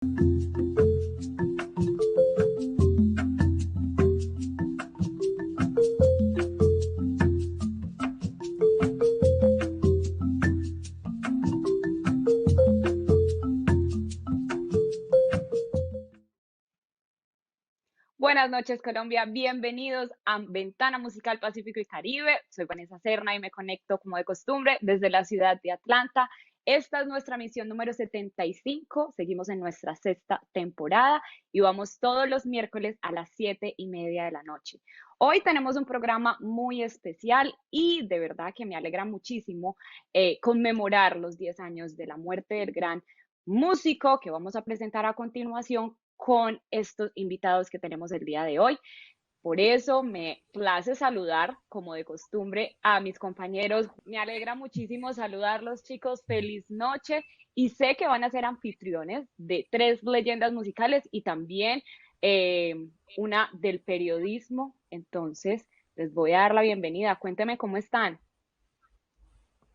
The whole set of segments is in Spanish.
Buenas noches, Colombia. Bienvenidos a Ventana Musical Pacífico y Caribe. Soy Vanessa Serna y me conecto como de costumbre desde la ciudad de Atlanta. Esta es nuestra misión número 75. Seguimos en nuestra sexta temporada y vamos todos los miércoles a las 7:30 de la noche. Hoy tenemos un programa muy especial y de verdad que me alegra muchísimo conmemorar los 10 años de la muerte del gran músico que vamos a presentar a continuación con estos invitados que tenemos el día de hoy. Por eso me place saludar, como de costumbre, a mis compañeros. Me alegra muchísimo saludarlos, chicos. Feliz noche. Y sé que van a ser anfitriones de 3 leyendas musicales y también una del periodismo. Entonces, les voy a dar la bienvenida. Cuéntenme cómo están.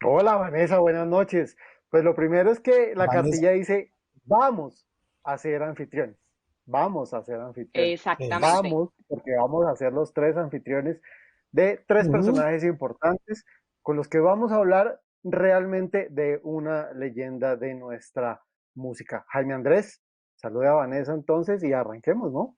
Hola Vanessa, buenas noches. Pues lo primero es que la Vanessa, cartilla dice, vamos a ser anfitriones, vamos a ser anfitriones, Exactamente. vamos, porque vamos a ser los 3 anfitriones de 3 personajes importantes con los que vamos a hablar realmente de una leyenda de nuestra música. Jaime Andrés, saluda a Vanessa entonces y arranquemos, ¿no?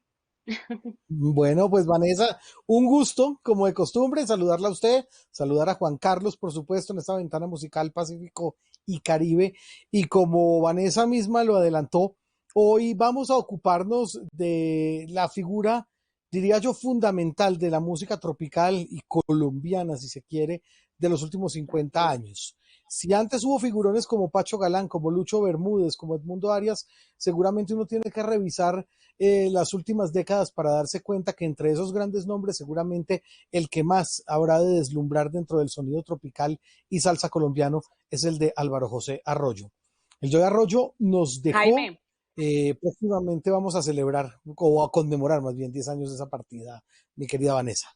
bueno, pues Vanessa, un gusto, como de costumbre, saludarla a usted, saludar a Juan Carlos, por supuesto, en esta ventana musical Pacífico y Caribe. Y como Vanessa misma lo adelantó, hoy vamos a ocuparnos de la figura, diría yo, fundamental de la música tropical y colombiana, si se quiere, de los últimos 50 años. Si antes hubo figurones como Pacho Galán, como Lucho Bermúdez, como Edmundo Arias, seguramente uno tiene que revisar las últimas décadas para darse cuenta que entre esos grandes nombres seguramente el que más habrá de deslumbrar dentro del sonido tropical y salsa colombiano es el de Álvaro José Arroyo. El Joe Arroyo nos dejó, Jaime. próximamente vamos a celebrar o a conmemorar más bien 10 años de esa partida, mi querida Vanessa.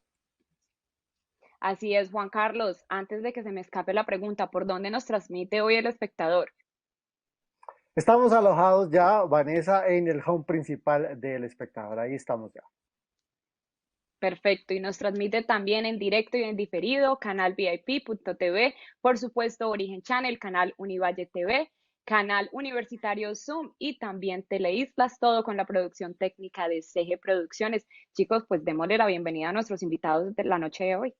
Así es, Juan Carlos. Antes de que se me escape la pregunta, ¿por dónde nos transmite hoy el espectador? Estamos alojados ya, Vanessa, en el home principal del espectador, ahí estamos ya. Perfecto, y nos transmite también en directo y en diferido, canal VIP.tv, por supuesto Origen Channel, canal Univalle TV, canal Universitario Zoom y también Teleislas, todo con la producción técnica de CG Producciones. Chicos, pues démosle la bienvenida a nuestros invitados de la noche de hoy.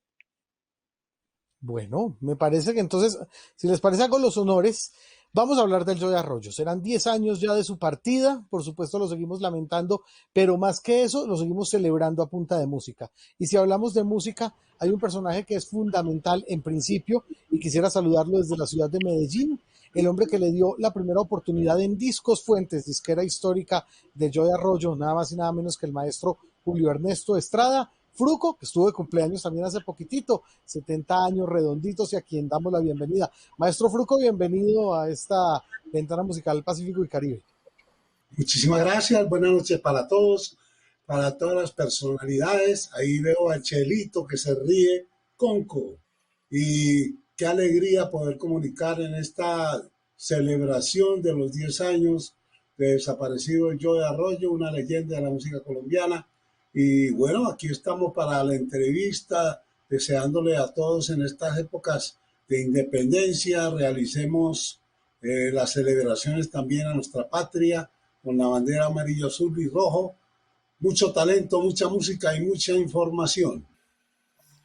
Bueno, me parece que entonces, si les parece, hago los honores. Vamos a hablar del Joe Arroyo. Serán 10 años ya de su partida. Por supuesto, lo seguimos lamentando, pero más que eso, lo seguimos celebrando a punta de música. Y si hablamos de música, hay un personaje que es fundamental en principio, y quisiera saludarlo desde la ciudad de Medellín. El hombre que le dio la primera oportunidad en Discos Fuentes, disquera histórica de Joe Arroyo, nada más y nada menos que el maestro Julio Ernesto Estrada. Fruco, que estuvo de cumpleaños también hace poquitito, 70 años redonditos y a quien damos la bienvenida. Maestro Fruco, bienvenido a esta ventana musical Pacífico y Caribe. Muchísimas gracias, buenas noches para todos, para todas las personalidades. Ahí veo a Chelito que se ríe, Conco. Y qué alegría poder comunicar en esta celebración de los 10 años de desaparecido Joe Arroyo, una leyenda de la música colombiana. Y bueno, aquí estamos para la entrevista, deseándole a todos en estas épocas de independencia, realicemos las celebraciones también a nuestra patria, con la bandera amarillo, azul y rojo. Mucho talento, mucha música y mucha información.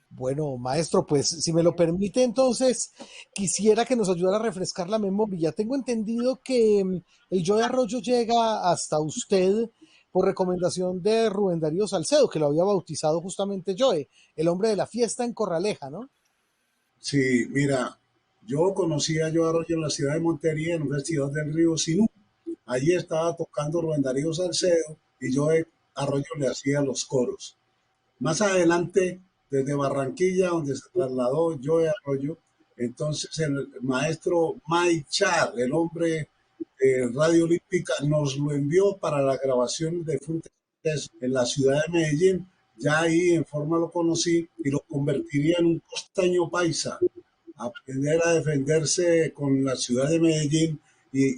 Bueno, maestro, pues si me lo permite, entonces quisiera que nos ayudara a refrescar la memoria. Tengo entendido que el Joe Arroyo llega hasta usted por recomendación de Rubén Darío Salcedo, que lo había bautizado justamente Joe, el hombre de la fiesta en Corraleja, ¿no? Sí, mira, yo conocí a Joe Arroyo en la ciudad de Montería, en un festival del río Sinú. Allí estaba tocando Rubén Darío Salcedo y Joe Arroyo le hacía los coros. Más adelante, desde Barranquilla, donde se trasladó Joe Arroyo, entonces el maestro Mike Char, el hombre de Radio Olímpica, nos lo envió para la grabación de Fuentes en la ciudad de Medellín. Ya ahí en forma lo conocí y lo convertiría en un costeño paisa, aprender a defenderse con la ciudad de Medellín y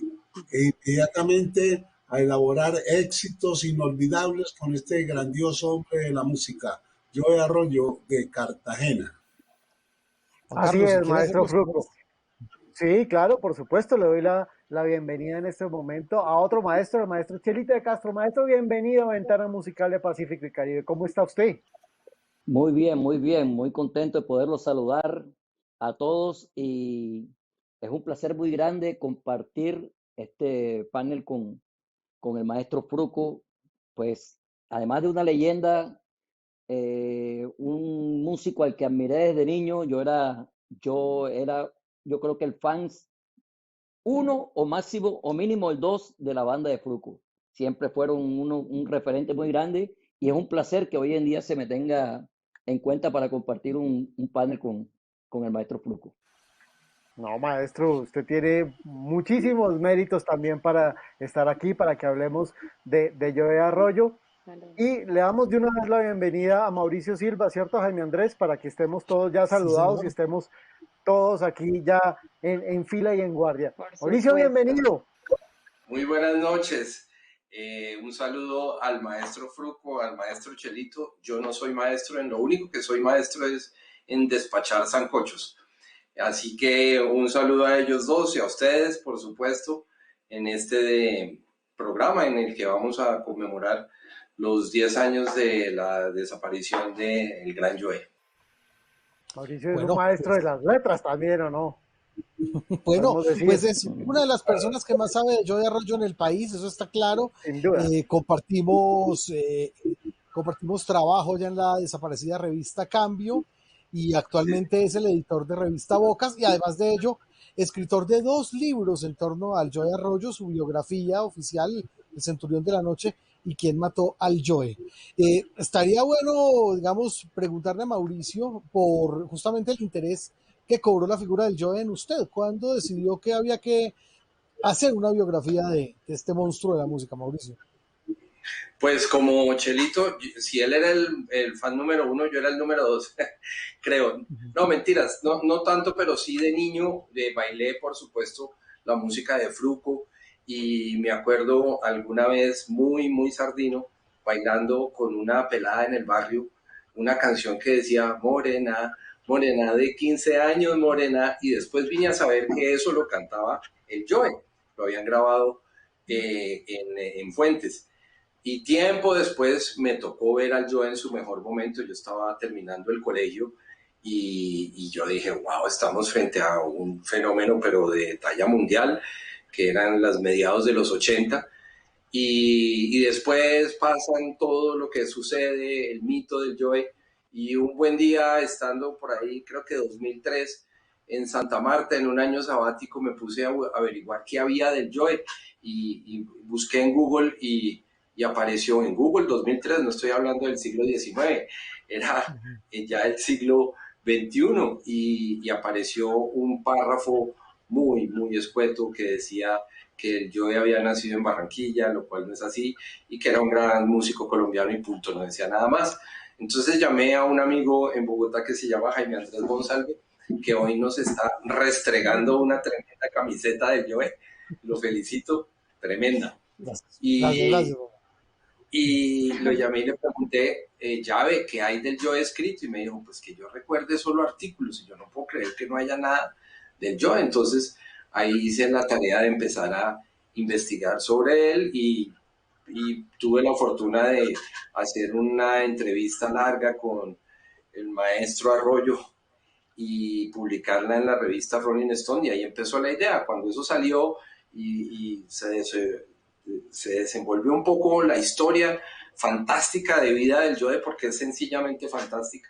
inmediatamente a elaborar éxitos inolvidables con este grandioso hombre de la música, Joe Arroyo de Cartagena. Juan Así Carlos, si es, quiere hacer maestro los Fruco. honores. Sí, claro, por supuesto, le doy la bienvenida en este momento a otro maestro, el maestro Chelito de Castro. Maestro, bienvenido a Ventana Musical de Pacífico y Caribe. ¿Cómo está usted? Muy bien, muy contento de poderlos saludar a todos y es un placer muy grande compartir este panel con el maestro Fruco, pues además de una leyenda, un músico al que admiré desde niño, yo creo que el fans uno o máximo o mínimo el dos de la banda de Fruco. Siempre fueron un referente muy grande y es un placer que hoy en día se me tenga en cuenta para compartir un panel con el maestro Fruco. No, maestro, usted tiene muchísimos méritos también para estar aquí, para que hablemos de Joe Arroyo. Y le damos de una vez la bienvenida a Mauricio Silva, ¿cierto, Jaime Andrés? Para que estemos todos ya Sí, saludados y señor. estemos todos aquí ya en fila y en guardia. Por Mauricio, supuesto. bienvenido. Muy buenas noches. Un saludo al maestro Fruco, al maestro Chelito. Yo no soy maestro, en lo único que soy maestro es en despachar sancochos. Así que un saludo a ellos dos y a ustedes, por supuesto, en este programa en el que vamos a conmemorar los 10 años de la desaparición del gran Joe. Mauricio es un Bueno, maestro de las letras también, ¿o no? bueno, Podemos decir, pues es una de las personas que más sabe de Joe Arroyo en el país, eso está claro. sin duda. Compartimos trabajo ya en la desaparecida revista Cambio y actualmente es el editor de revista Bocas y además de ello, escritor de 2 libros en torno al Joe Arroyo, su biografía oficial, El Centurión de la Noche y Quién mató al Joe. Estaría bueno, digamos, preguntarle a Mauricio por justamente el interés que cobró la figura del Joe en usted. ¿Cuándo decidió que había que hacer una biografía de este monstruo de la música, Mauricio? Pues como Chelito, si él era el fan número 1, yo era el número 2, creo. No, mentiras, no tanto, pero sí de niño bailé, por supuesto, la música de Fruco y me acuerdo alguna vez muy sardino, bailando con una pelada en el barrio, una canción que decía Morena, Morena de 15 años, Morena, y después vine a saber que eso lo cantaba el Joe, lo habían grabado en Fuentes. Y tiempo después me tocó ver al Joe en su mejor momento. Yo estaba terminando el colegio y yo dije, wow, estamos frente a un fenómeno, pero de talla mundial, que eran las mediados de los 80. Y después pasan todo lo que sucede, el mito del Joe. Y un buen día, estando por ahí, creo que 2003, en Santa Marta, en un año sabático, me puse a averiguar qué había del Joe. Y busqué en Google y apareció en Google 2003, no estoy hablando del siglo XIX, era ya el siglo XXI y apareció un párrafo muy escueto que decía que el Joe había nacido en Barranquilla, lo cual no es así, y que era un gran músico colombiano y punto, no decía nada más. Entonces llamé a un amigo en Bogotá que se llama Jaime Andrés González, que hoy nos está restregando una tremenda camiseta del Joe, lo felicito, tremenda. Gracias. Y, Gracias. y lo llamé y le pregunté, Llave, ¿qué hay del Joe escrito? Y me dijo, pues que yo recuerde solo artículos, y yo no puedo creer que no haya nada del Joe. Entonces ahí hice la tarea de empezar a investigar sobre él y tuve la fortuna de hacer una entrevista larga con el maestro Arroyo y publicarla en la revista Rolling Stone, y ahí empezó la idea. Cuando eso salió y se desenvolvió un poco la historia fantástica de vida del Joe, porque es sencillamente fantástica,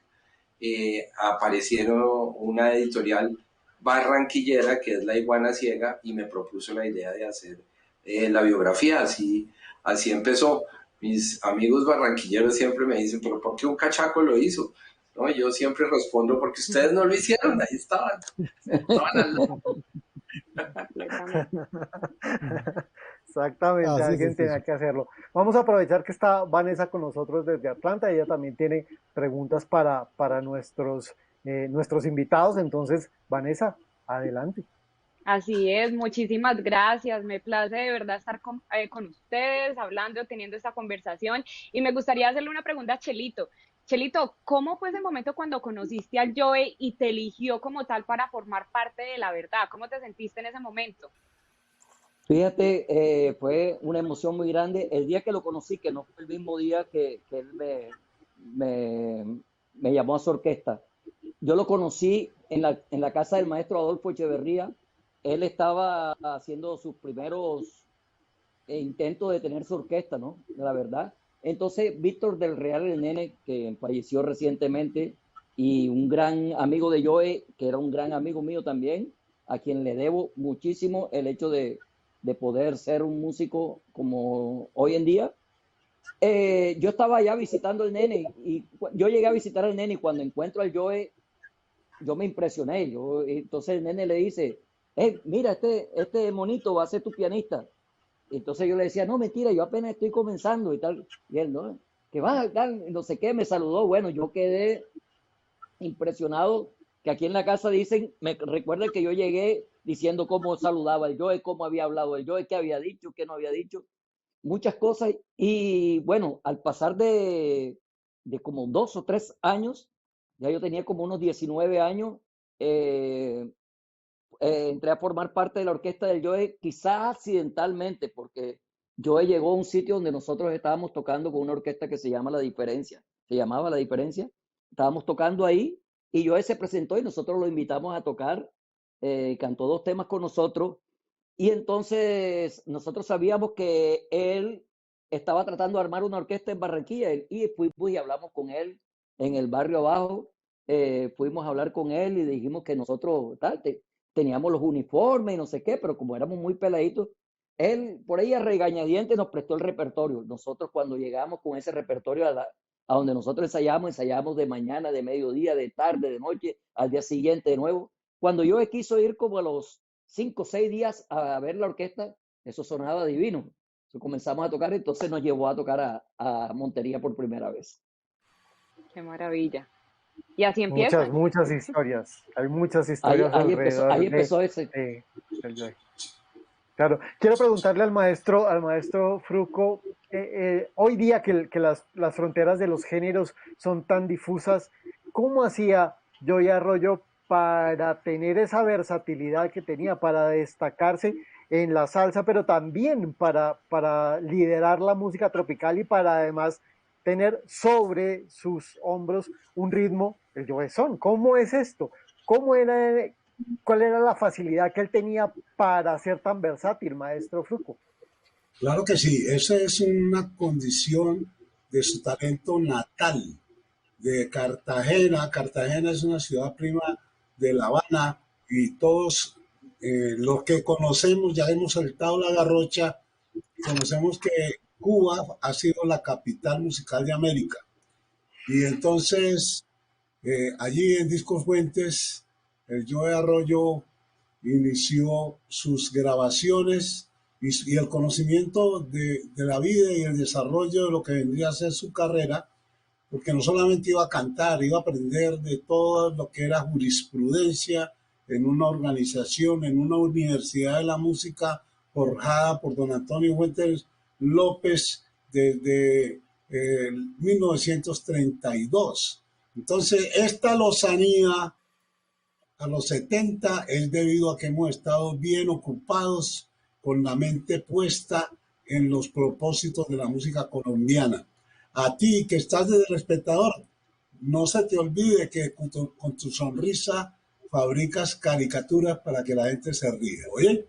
aparecieron una editorial barranquillera que es La Iguana Ciega y me propuso la idea de hacer la biografía. Así empezó. Mis amigos barranquilleros siempre me dicen, pero ¿por qué un cachaco lo hizo? ¿No? Yo siempre respondo, porque ustedes no lo hicieron, ahí estaban al lado. Exactamente, Así alguien es, tenía que hacerlo. Vamos a aprovechar que está Vanessa con nosotros desde Atlanta. Ella también tiene preguntas para nuestros invitados. Entonces, Vanessa, adelante. Así es, muchísimas gracias. Me place de verdad estar con ustedes, hablando, teniendo esta conversación. Y me gustaría hacerle una pregunta a Chelito. Chelito, ¿cómo fue ese momento cuando conociste al Joe y te eligió como tal para formar parte de La Verdad? ¿Cómo te sentiste en ese momento? Fíjate, fue una emoción muy grande. El día que lo conocí, que no fue el mismo día que él me llamó a su orquesta, yo lo conocí en la casa del maestro Adolfo Echeverría. Él estaba haciendo sus primeros intentos de tener su orquesta, ¿no? La verdad. Entonces, Víctor del Real, el nene, que falleció recientemente, y un gran amigo de Joe, que era un gran amigo mío también, a quien le debo muchísimo el hecho de poder ser un músico como hoy en día. Yo estaba allá visitando al nene y yo llegué a visitar al nene y cuando encuentro al Joe, yo me impresioné. Entonces el nene le dice, mira, este monito va a ser tu pianista. Entonces yo le decía, no, mentira, yo apenas estoy comenzando y tal. Y él, no, que va, tal, no sé qué, me saludó. Bueno, yo quedé impresionado que aquí en la casa dicen, me recuerden que yo llegué diciendo cómo saludaba el Joe, cómo había hablado el Joe, qué había dicho, qué no había dicho, muchas cosas. Y bueno, al pasar de como 2 o 3 años, ya yo tenía como unos 19 años, eh, entré a formar parte de la orquesta del Joe, quizás accidentalmente, porque Joe llegó a un sitio donde nosotros estábamos tocando con una orquesta que se llama La Diferencia, se llamaba La Diferencia, estábamos tocando ahí y Joe se presentó y nosotros lo invitamos a tocar, cantó 2 temas con nosotros y entonces nosotros sabíamos que él estaba tratando de armar una orquesta en Barranquilla y fuimos y hablamos con él en el barrio abajo, fuimos a hablar con él y dijimos que nosotros teníamos los uniformes y no sé qué, pero como éramos muy peladitos, él por ahí a regañadientes nos prestó el repertorio. Nosotros cuando llegamos con ese repertorio a donde nosotros ensayamos de mañana, de mediodía, de tarde, de noche, al día siguiente de nuevo. Cuando yo quiso ir como a los 5 o 6 días a ver la orquesta, eso sonaba divino. Entonces comenzamos a tocar, entonces nos llevó a tocar a Montería por primera vez. Qué maravilla. Y así Muchas, empiezan. muchas historias. Hay muchas historias alrededor Ahí empezó ese. del Joy. Claro. Quiero preguntarle al maestro Fruco, hoy día que las fronteras de los géneros son tan difusas, ¿cómo hacía Joy Arroyo para tener esa versatilidad que tenía, para destacarse en la salsa, pero también para liderar la música tropical y para además tener sobre sus hombros un ritmo, el Joe Son? ¿Cómo es esto? ¿Cómo era, cuál era la facilidad que él tenía para ser tan versátil, maestro Fruco? Claro que sí, esa es una condición de su talento natal, de Cartagena. Cartagena es una ciudad prima de La Habana y todos los que conocemos, ya hemos saltado la garrocha, conocemos que Cuba ha sido la capital musical de América. Y entonces, allí en Discos Fuentes, el Joe Arroyo inició sus grabaciones y el conocimiento de la vida y el desarrollo de lo que vendría a ser su carrera, porque no solamente iba a cantar, iba a aprender de todo lo que era jurisprudencia en una organización, en una universidad de la música forjada por don Antonio Fuentes López desde 1932. Entonces, esta lozanía a los 70 es debido a que hemos estado bien ocupados con la mente puesta en los propósitos de la música colombiana. A ti que estás desde el espectador, no se te olvide que con tu sonrisa fabricas caricaturas para que la gente se ríe. Oye,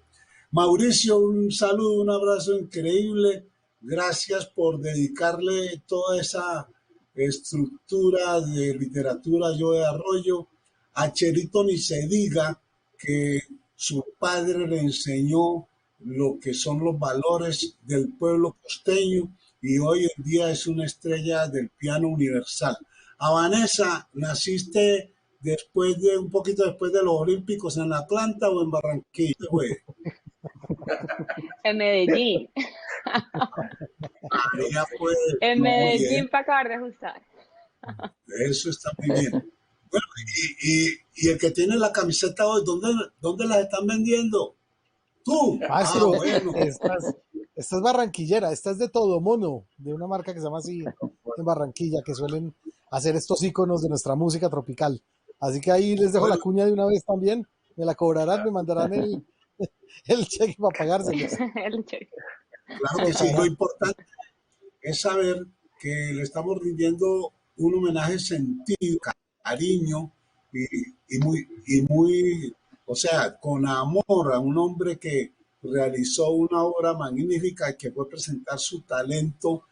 Mauricio, un saludo, un abrazo increíble. Gracias por dedicarle toda esa estructura de literatura a Joe Arroyo. A Cherito ni se diga que su padre le enseñó lo que son los valores del pueblo costeño y hoy en día es una estrella del piano universal. A Vanessa, ¿naciste un poquito después de los Olímpicos en Atlanta o en Barranquilla, güey? En Medellín. Ella fue En muy bien. Medellín para acabar de ajustar. Eso está muy bien. Bueno, y el que tiene la camiseta hoy, ¿dónde las están vendiendo? Tú. Maestro, Bueno. esta es barranquillera, esta es de Todo Mono, de una marca que se llama así en Barranquilla, que suelen hacer estos iconos de nuestra música tropical. Así que ahí les dejo la cuña de una vez también, me la cobrarán, me mandarán el cheque para pagárselos. Claro que sí, lo importante es saber que le estamos rindiendo un homenaje sentido, cariño y muy, o sea, con amor a un hombre que realizó una obra magnífica y que fue presentar su talento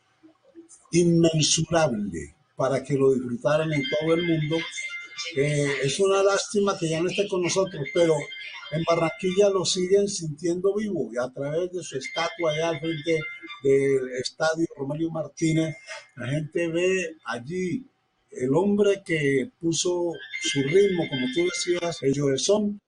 inmensurable para que lo disfrutaran en todo el mundo. Es una lástima que ya no esté con nosotros, pero en Barranquilla lo siguen sintiendo vivo y a través de su estatua allá al frente del estadio Romelio Martínez, la gente ve allí el hombre que puso su ritmo, como tú decías, el Joezón,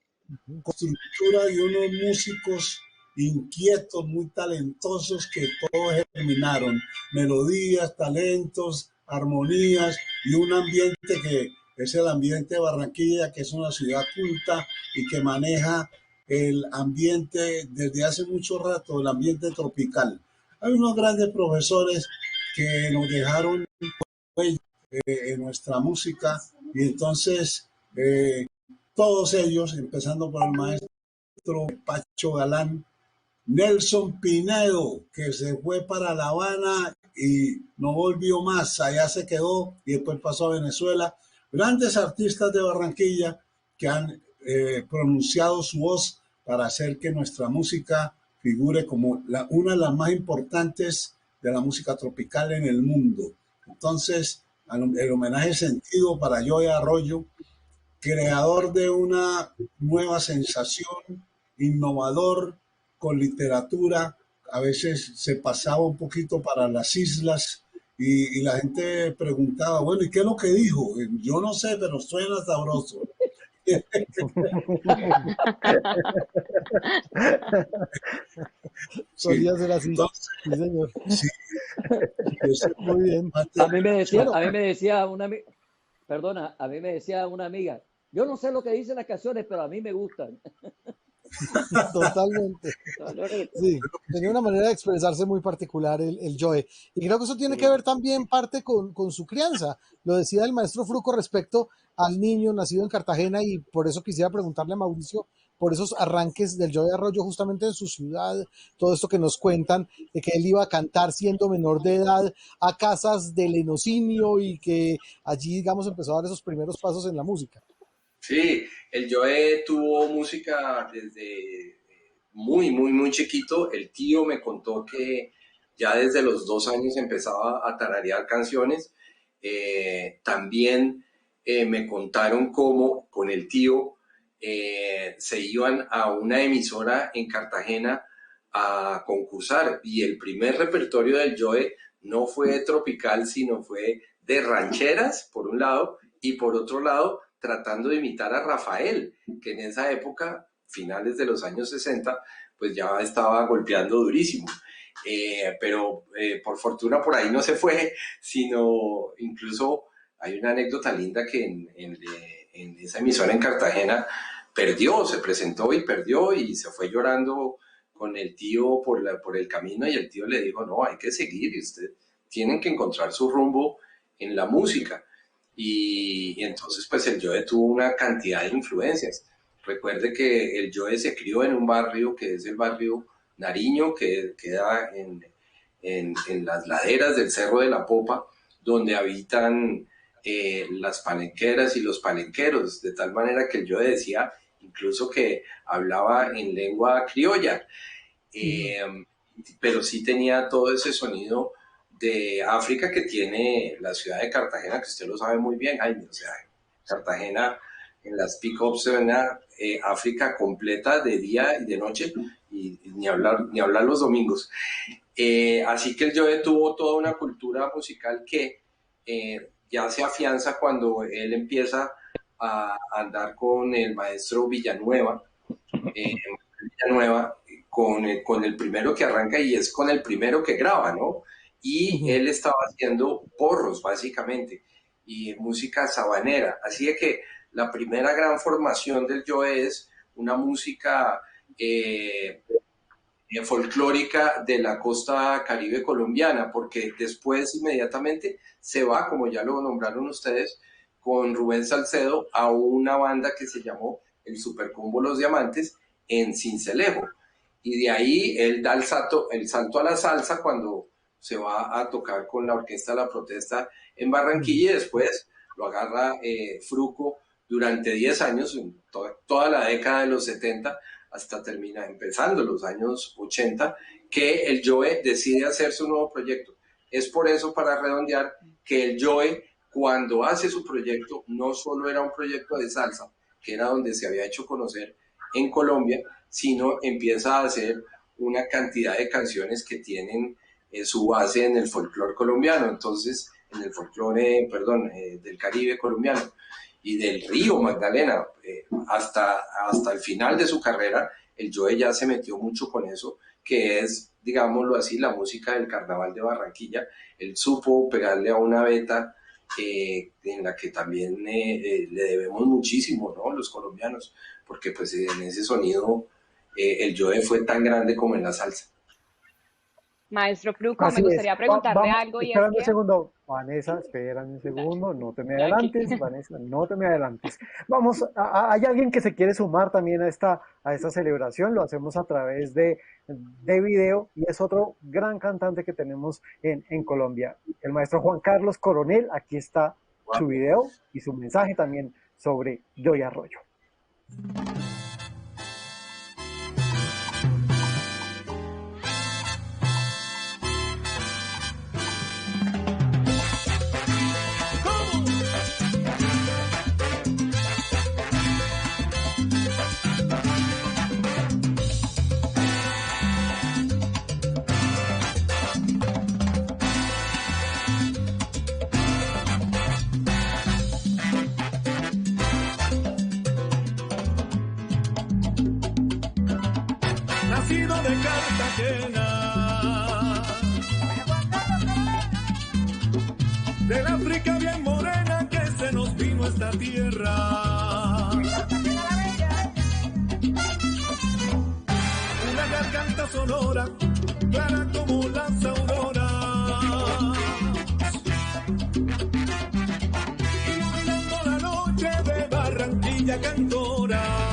con estructura de unos músicos inquietos, muy talentosos que todos germinaron, melodías, talentos, armonías y un ambiente que es el ambiente de Barranquilla, que es una ciudad culta y que maneja el ambiente desde hace mucho rato, el ambiente tropical. Hay unos grandes profesores que nos dejaron en nuestra música y entonces todos ellos, empezando por el maestro Pacho Galán, Nelson Pinedo, que se fue para La Habana y no volvió más, allá se quedó y después pasó a Venezuela. Grandes artistas de Barranquilla que han pronunciado su voz para hacer que nuestra música figure como una de las más importantes de la música tropical en el mundo. Entonces, el homenaje sentido para Joey Arroyo, creador de una nueva sensación, innovador, con literatura, a veces se pasaba un poquito para las islas y la gente preguntaba, bueno, ¿y qué es lo que dijo? Yo no sé, pero suena sabroso. Solía ser así. Entonces, sí, señor. Sí, muy bien. A mí me decía una perdona, a mí me decía una amiga, yo no sé lo que dicen las canciones, pero a mí me gustan. Totalmente. Sí, tenía una manera de expresarse muy particular el Joe. Y creo que eso tiene que ver también parte con su crianza. Lo decía el maestro Fruco respecto al niño nacido en Cartagena y por eso quisiera preguntarle a Mauricio por esos arranques del Joe Arroyo justamente en su ciudad, todo esto que nos cuentan, de que él iba a cantar siendo menor de edad a casas de lenocinio y que allí, digamos, empezó a dar esos primeros pasos en la música. Sí, el Joe tuvo música desde muy chiquito. El tío me contó que ya desde los 2 años empezaba a tararear canciones. También me contaron cómo con el tío se iban a una emisora en Cartagena a concursar y el primer repertorio del Joe no fue tropical, sino fue de rancheras, por un lado, y por otro lado, tratando de imitar a Rafael, que en esa época, finales de los años 60, pues ya estaba golpeando durísimo. Pero por fortuna por ahí no se fue, sino incluso hay una anécdota linda que en esa emisora en Cartagena se presentó y perdió y se fue llorando con el tío por el camino y el tío le dijo, no, hay que seguir y ustedes tienen que encontrar su rumbo en la música. Y entonces pues el Joe tuvo una cantidad de influencias. Recuerde que el Joe se crió en un barrio que es el barrio Nariño, que queda en las laderas del Cerro de la Popa, donde habitan las palenqueras y los palenqueros, de tal manera que el Joe decía incluso que hablaba en lengua criolla, pero sí tenía todo ese sonido de África que tiene la ciudad de Cartagena, que usted lo sabe muy bien, Jaime. O sea, Cartagena en las pick-ups se ven a África completa de día y de noche, y ni hablar los domingos. Así que el Joe tuvo toda una cultura musical que ya se afianza cuando él empieza a andar con el maestro Villanueva, con el primero que arranca y es con el primero que graba, ¿no? Y él estaba haciendo porros, básicamente. y música sabanera. Así de que la primera gran formación del Joe es una música folclórica de la costa caribe colombiana, porque después inmediatamente se va, como ya lo nombraron ustedes, con Rubén Salcedo a una banda que se llamó el Supercombo Los Diamantes en Sincelejo. Y de ahí él da el salto a la salsa cuando se va a tocar con la Orquesta La Protesta en Barranquilla, y después lo agarra Fruco durante 10 años, toda la década de los 70, hasta empezando los años 80, que el Joe decide hacer su nuevo proyecto. Es por eso, para redondear, que el Joe, cuando hace su proyecto, no solo era un proyecto de salsa, que era donde se había hecho conocer en Colombia, sino empieza a hacer una cantidad de canciones que tienen su base en el folclore colombiano, entonces, en el folclore, del Caribe colombiano y del río Magdalena. Hasta el final de su carrera, el Joe ya se metió mucho con eso, que es, digámoslo así, la música del Carnaval de Barranquilla. Él supo pegarle a una beta en la que también le debemos muchísimo, ¿no?, los colombianos, porque pues en ese sonido el Joe fue tan grande como en la salsa. Maestro Fruco, me gustaría preguntarle algo. Espérame un segundo, Vanessa, espérame un segundo, no te me adelantes, Vanessa, no te me adelantes. Vamos, hay alguien que se quiere sumar también a esta celebración, lo hacemos a través de video, y es otro gran cantante que tenemos en Colombia, el maestro Juan Carlos Coronel. Aquí está su video y su mensaje también sobre Joe Arroyo. Nacido de Cartagena, del África bien morena que se nos vino a esta tierra. Una garganta sonora, clara como las auroras, iluminando la noche de Barranquilla cantora.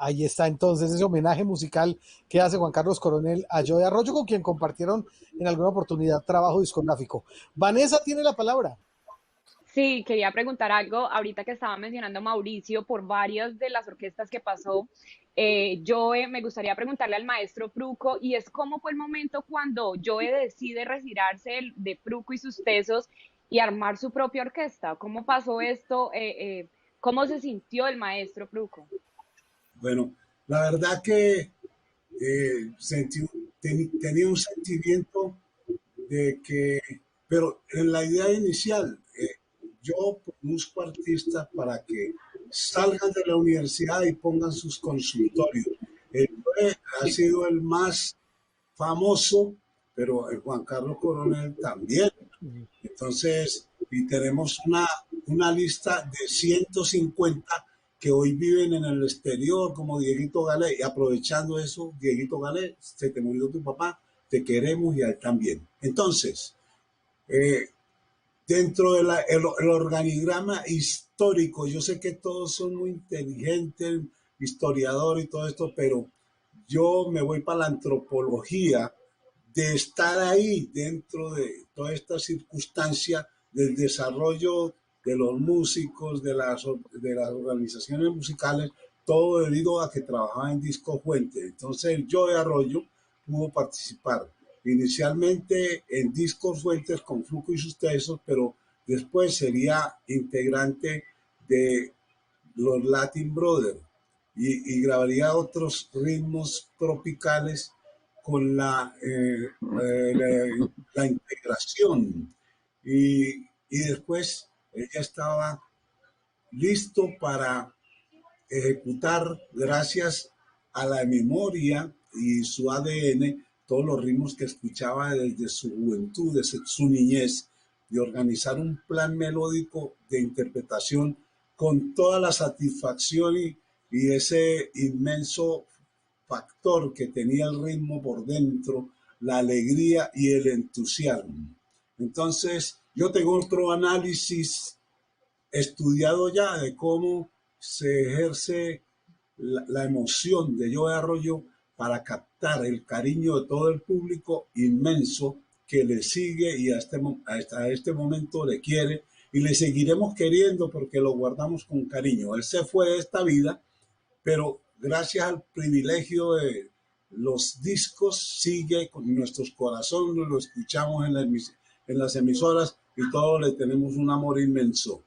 Ahí está entonces ese homenaje musical que hace Juan Carlos Coronel a Joe Arroyo, con quien compartieron en alguna oportunidad trabajo discográfico. Vanessa tiene la palabra. Sí, quería preguntar algo ahorita que estaba mencionando Mauricio por varias de las orquestas que pasó. Joe, me gustaría preguntarle al maestro Fruco, y es cómo fue el momento cuando Joe decide retirarse de Fruco y sus tesos y armar su propia orquesta. ¿Cómo pasó esto? ¿Cómo se sintió el maestro Fruco? Bueno, la verdad que tenía un sentimiento de que, pero en la idea inicial, yo busco artistas para que salgan de la universidad y pongan sus consultorios. El Joe ha sido el más famoso, pero el Juan Carlos Coronel también. Entonces, y tenemos una lista de 150 que hoy viven en el exterior, como Dieguito Galé. Y aprovechando eso, Dieguito Galé, se te murió tu papá, te queremos y a él también. Entonces, dentro del organigrama histórico, yo sé que todos son muy inteligentes, historiadores y todo esto, pero yo me voy para la antropología de estar ahí dentro de toda esta circunstancia del desarrollo de los músicos, de las organizaciones musicales, todo debido a que trabajaba en Disco Fuente. Entonces el Joe Arroyo pudo participar inicialmente en Discos Fuentes con Fruco y sus tesos, pero después sería integrante de los Latin Brothers y grabaría otros ritmos tropicales con la integración. Y después ella estaba listo para ejecutar, gracias a la memoria y su ADN, todos los ritmos que escuchaba desde su juventud, desde su niñez, de organizar un plan melódico de interpretación con toda la satisfacción y ese inmenso factor que tenía el ritmo por dentro, la alegría y el entusiasmo. Entonces, yo tengo otro análisis estudiado ya de cómo se ejerce la emoción de Joe Arroyo para captar el cariño de todo el público inmenso que le sigue y hasta este momento le quiere y le seguiremos queriendo porque lo guardamos con cariño. Él se fue de esta vida, pero gracias al privilegio de los discos sigue con nuestros corazones, lo escuchamos en las emisoras y todos le tenemos un amor inmenso.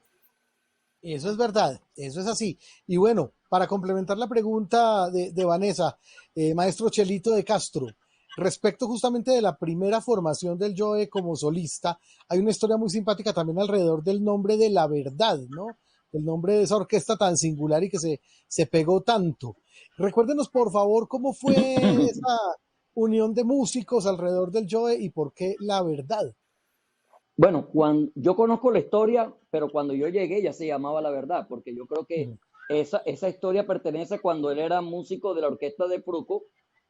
Eso es verdad, eso es así. Y bueno, para complementar la pregunta de Vanessa, maestro Chelito de Castro, respecto justamente de la primera formación del Joe como solista, hay una historia muy simpática también alrededor del nombre de La Verdad, ¿no? El nombre de esa orquesta tan singular y que se pegó tanto. Recuérdenos, por favor, cómo fue esa unión de músicos alrededor del Joe y por qué La Verdad. Bueno, cuando yo conozco la historia, pero cuando yo llegué ya se llamaba La Verdad, porque yo creo que esa historia pertenece cuando él era músico de la orquesta de Fruco,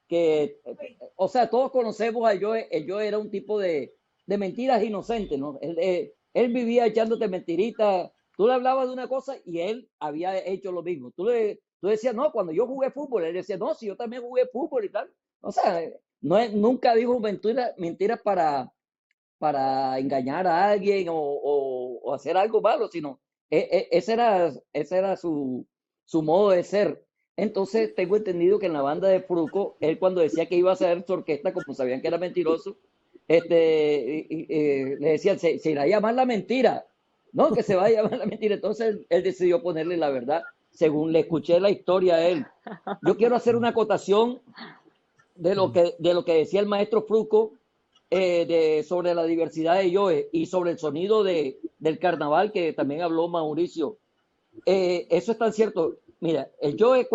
que, o sea, todos conocemos a Joe. El Joe era un tipo de mentiras inocentes, ¿no? Él vivía echándote mentiritas. Tú le hablabas de una cosa y él había hecho lo mismo. Tú decías, no, cuando yo jugué fútbol, él decía, no, si yo también jugué fútbol y tal. O sea, nunca dijo mentiras para engañar a alguien o hacer algo malo, sino ese era su modo de ser. Entonces tengo entendido que en la banda de Fruco, él cuando decía que iba a hacer su orquesta, como sabían que era mentiroso, le decían, se irá a llamar La Mentira, ¿no? Que se va a llamar La Mentira. Entonces él decidió ponerle La Verdad, según le escuché la historia a él. Yo quiero hacer una acotación de lo que decía el maestro Fruco, sobre la diversidad de Joe y sobre el sonido del carnaval que también habló Mauricio. Eso es tan cierto. Mira, el Joe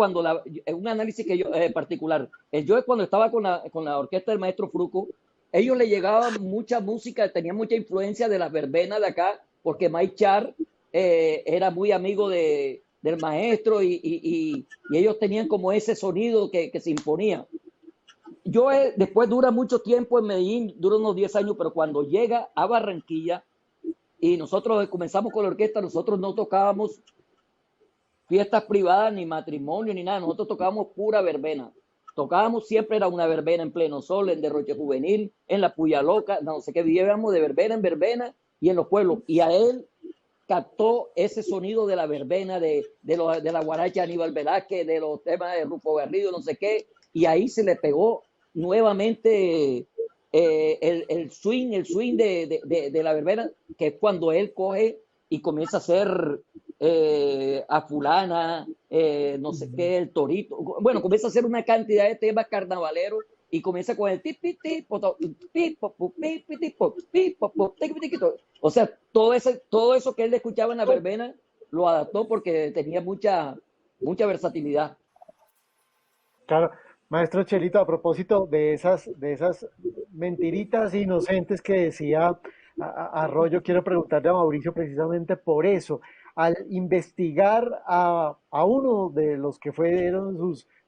un análisis que yo particular, el Joe cuando estaba con la orquesta del maestro Fruco, ellos le llegaban mucha música, tenían mucha influencia de las verbenas de acá, porque Mike Char era muy amigo del maestro y ellos tenían como ese sonido que se imponía. Joe después dura mucho tiempo en Medellín, dura unos 10 años, pero cuando llega a Barranquilla y nosotros comenzamos con la orquesta, nosotros no tocábamos fiestas privadas, ni matrimonio, ni nada, nosotros tocábamos pura verbena. Tocábamos siempre, era una verbena en pleno sol, en Derroche Juvenil, en la Puya Loca, no sé qué, vivíamos de verbena en verbena y en los pueblos. Y a él captó ese sonido de la verbena, de la guaracha de Aníbal Velázquez, de los temas de Rufo Garrido, no sé qué, y ahí se le pegó nuevamente el swing de la verbena, que es cuando él coge y comienza a hacer a fulana, no sé qué, el torito, bueno, comienza a hacer una cantidad de temas carnavaleros y comienza con el o sea, todo eso que él escuchaba en la verbena lo adaptó porque tenía mucha versatilidad. Claro, maestro Chelito, a propósito de esas mentiritas inocentes que decía Arroyo, quiero preguntarle a Mauricio precisamente por eso. Al investigar a uno de los que fueron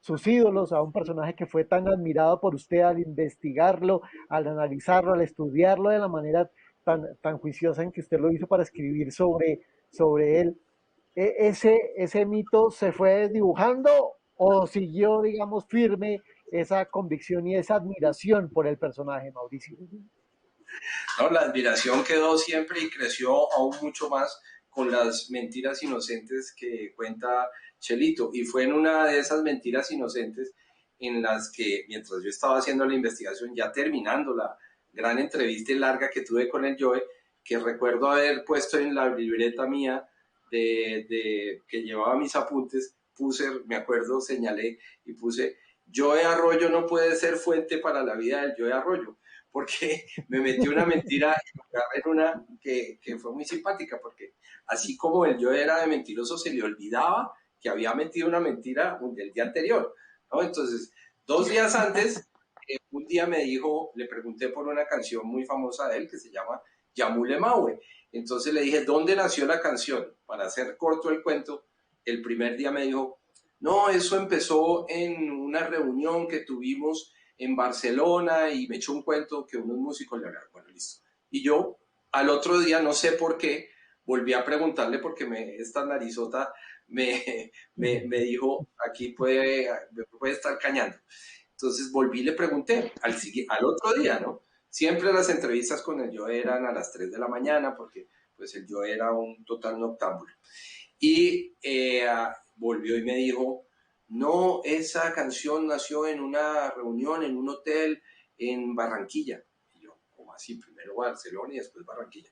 sus ídolos, a un personaje que fue tan admirado por usted, al investigarlo, al analizarlo, al estudiarlo de la manera tan juiciosa en que usted lo hizo para escribir sobre él, ¿ese mito se fue dibujando o siguió, digamos, firme esa convicción y esa admiración por el personaje, Mauricio? No, la admiración quedó siempre y creció aún mucho más con las mentiras inocentes que cuenta Chelito. Y fue en una de esas mentiras inocentes en las que, mientras yo estaba haciendo la investigación, ya terminando la gran entrevista larga que tuve con el Joe, que recuerdo haber puesto en la libreta mía que llevaba mis apuntes, me acuerdo, señalé y puse Joe Arroyo no puede ser fuente para la vida del Joe Arroyo, porque me metió una mentira en una que fue muy simpática, porque así como el Joe era de mentiroso, se le olvidaba que había metido una mentira del día anterior, ¿no? Entonces, 2 días antes, un día me dijo, le pregunté por una canción muy famosa de él que se llama Yamule Maue. Entonces le dije, ¿dónde nació la canción? Para hacer corto el cuento, el primer día me dijo, no, eso empezó en una reunión que tuvimos en Barcelona y me echó un cuento que unos músicos le hablaron. Bueno, listo. Y yo al otro día, no sé por qué, volví a preguntarle porque esta narizota me dijo, aquí puede estar cañando. Entonces volví y le pregunté al otro día, ¿no? Siempre las entrevistas con el Joe eran a las 3 de la mañana porque pues el Joe era un total noctámbulo. Y volvió y me dijo, no, esa canción nació en una reunión en un hotel en Barranquilla. Y yo, ¿cómo así? Primero Barcelona y después Barranquilla.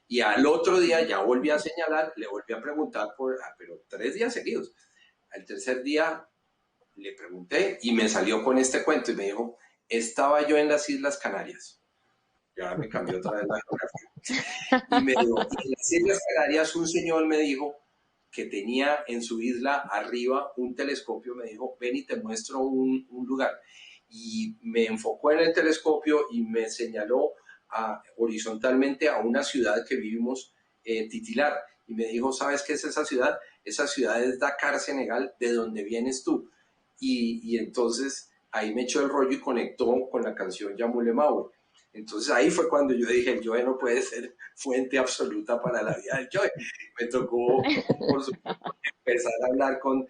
Y al otro día ya volví a señalar, le volví a preguntar, pero 3 días seguidos. Al tercer día le pregunté y me salió con este cuento y me dijo, estaba yo en las Islas Canarias. Ya me cambió otra vez la geografía. Y me dijo, en las Islas Canarias un señor me dijo que tenía en su isla arriba un telescopio, me dijo, ven y te muestro un lugar. Y me enfocó en el telescopio y me señaló horizontalmente a una ciudad que vivimos, Titilar. Y me dijo, ¿sabes qué es esa ciudad? Esa ciudad es Dakar, Senegal, de donde vienes tú. Y entonces ahí me echó el rollo y conectó con la canción Yamule Maue. Entonces ahí fue cuando yo dije, el Joe no puede ser fuente absoluta para la vida del Joe. Me tocó, por supuesto, empezar a hablar con...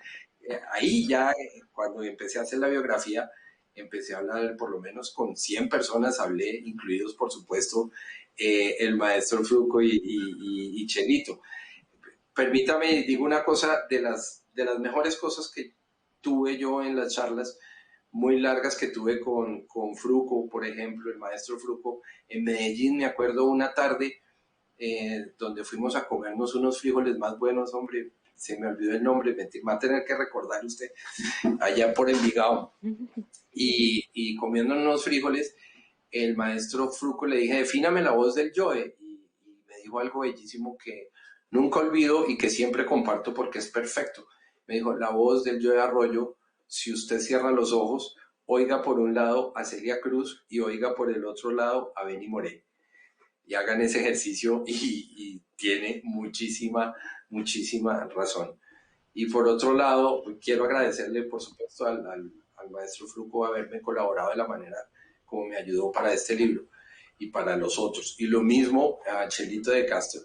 ahí ya, cuando empecé a hacer la biografía, empecé a hablar por lo menos con 100 personas, hablé, incluidos, por supuesto, el maestro Fruco y Chelito. Permítame, digo una cosa, de las mejores cosas que tuve yo en las charlas muy largas que tuve con Fruco, por ejemplo, el maestro Fruco, en Medellín, me acuerdo una tarde donde fuimos a comernos unos frijoles más buenos, hombre, se me olvidó el nombre, me va a tener que recordar usted, allá por Envigado, y comiendo unos frijoles, el maestro Fruco le dije, defíname la voz del Joe, y me dijo algo bellísimo que nunca olvido y que siempre comparto porque es perfecto. Me dijo, la voz del Joe Arroyo, si usted cierra los ojos, oiga por un lado a Celia Cruz y oiga por el otro lado a Benny Moré. Y hagan ese ejercicio y tiene muchísima razón. Y por otro lado, quiero agradecerle, por supuesto, al maestro Fruco haberme colaborado de la manera como me ayudó para este libro y para los otros. Y lo mismo a Chelito de Castro,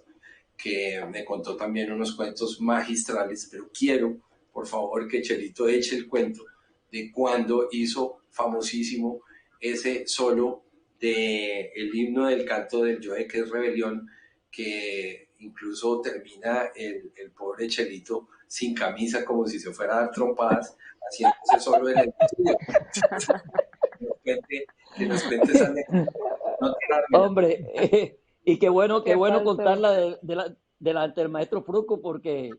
que me contó también unos cuentos magistrales, pero quiero, por favor, que Chelito eche el cuento de cuando hizo famosísimo ese solo del himno del canto del Joe, que es Rebelión, que incluso termina el pobre Chelito sin camisa, como si se fuera a dar trompadas, haciéndose solo en el estudio. Que nos cuente esa anécdota. No Hombre, y qué bueno contarla delante del maestro Fruco, porque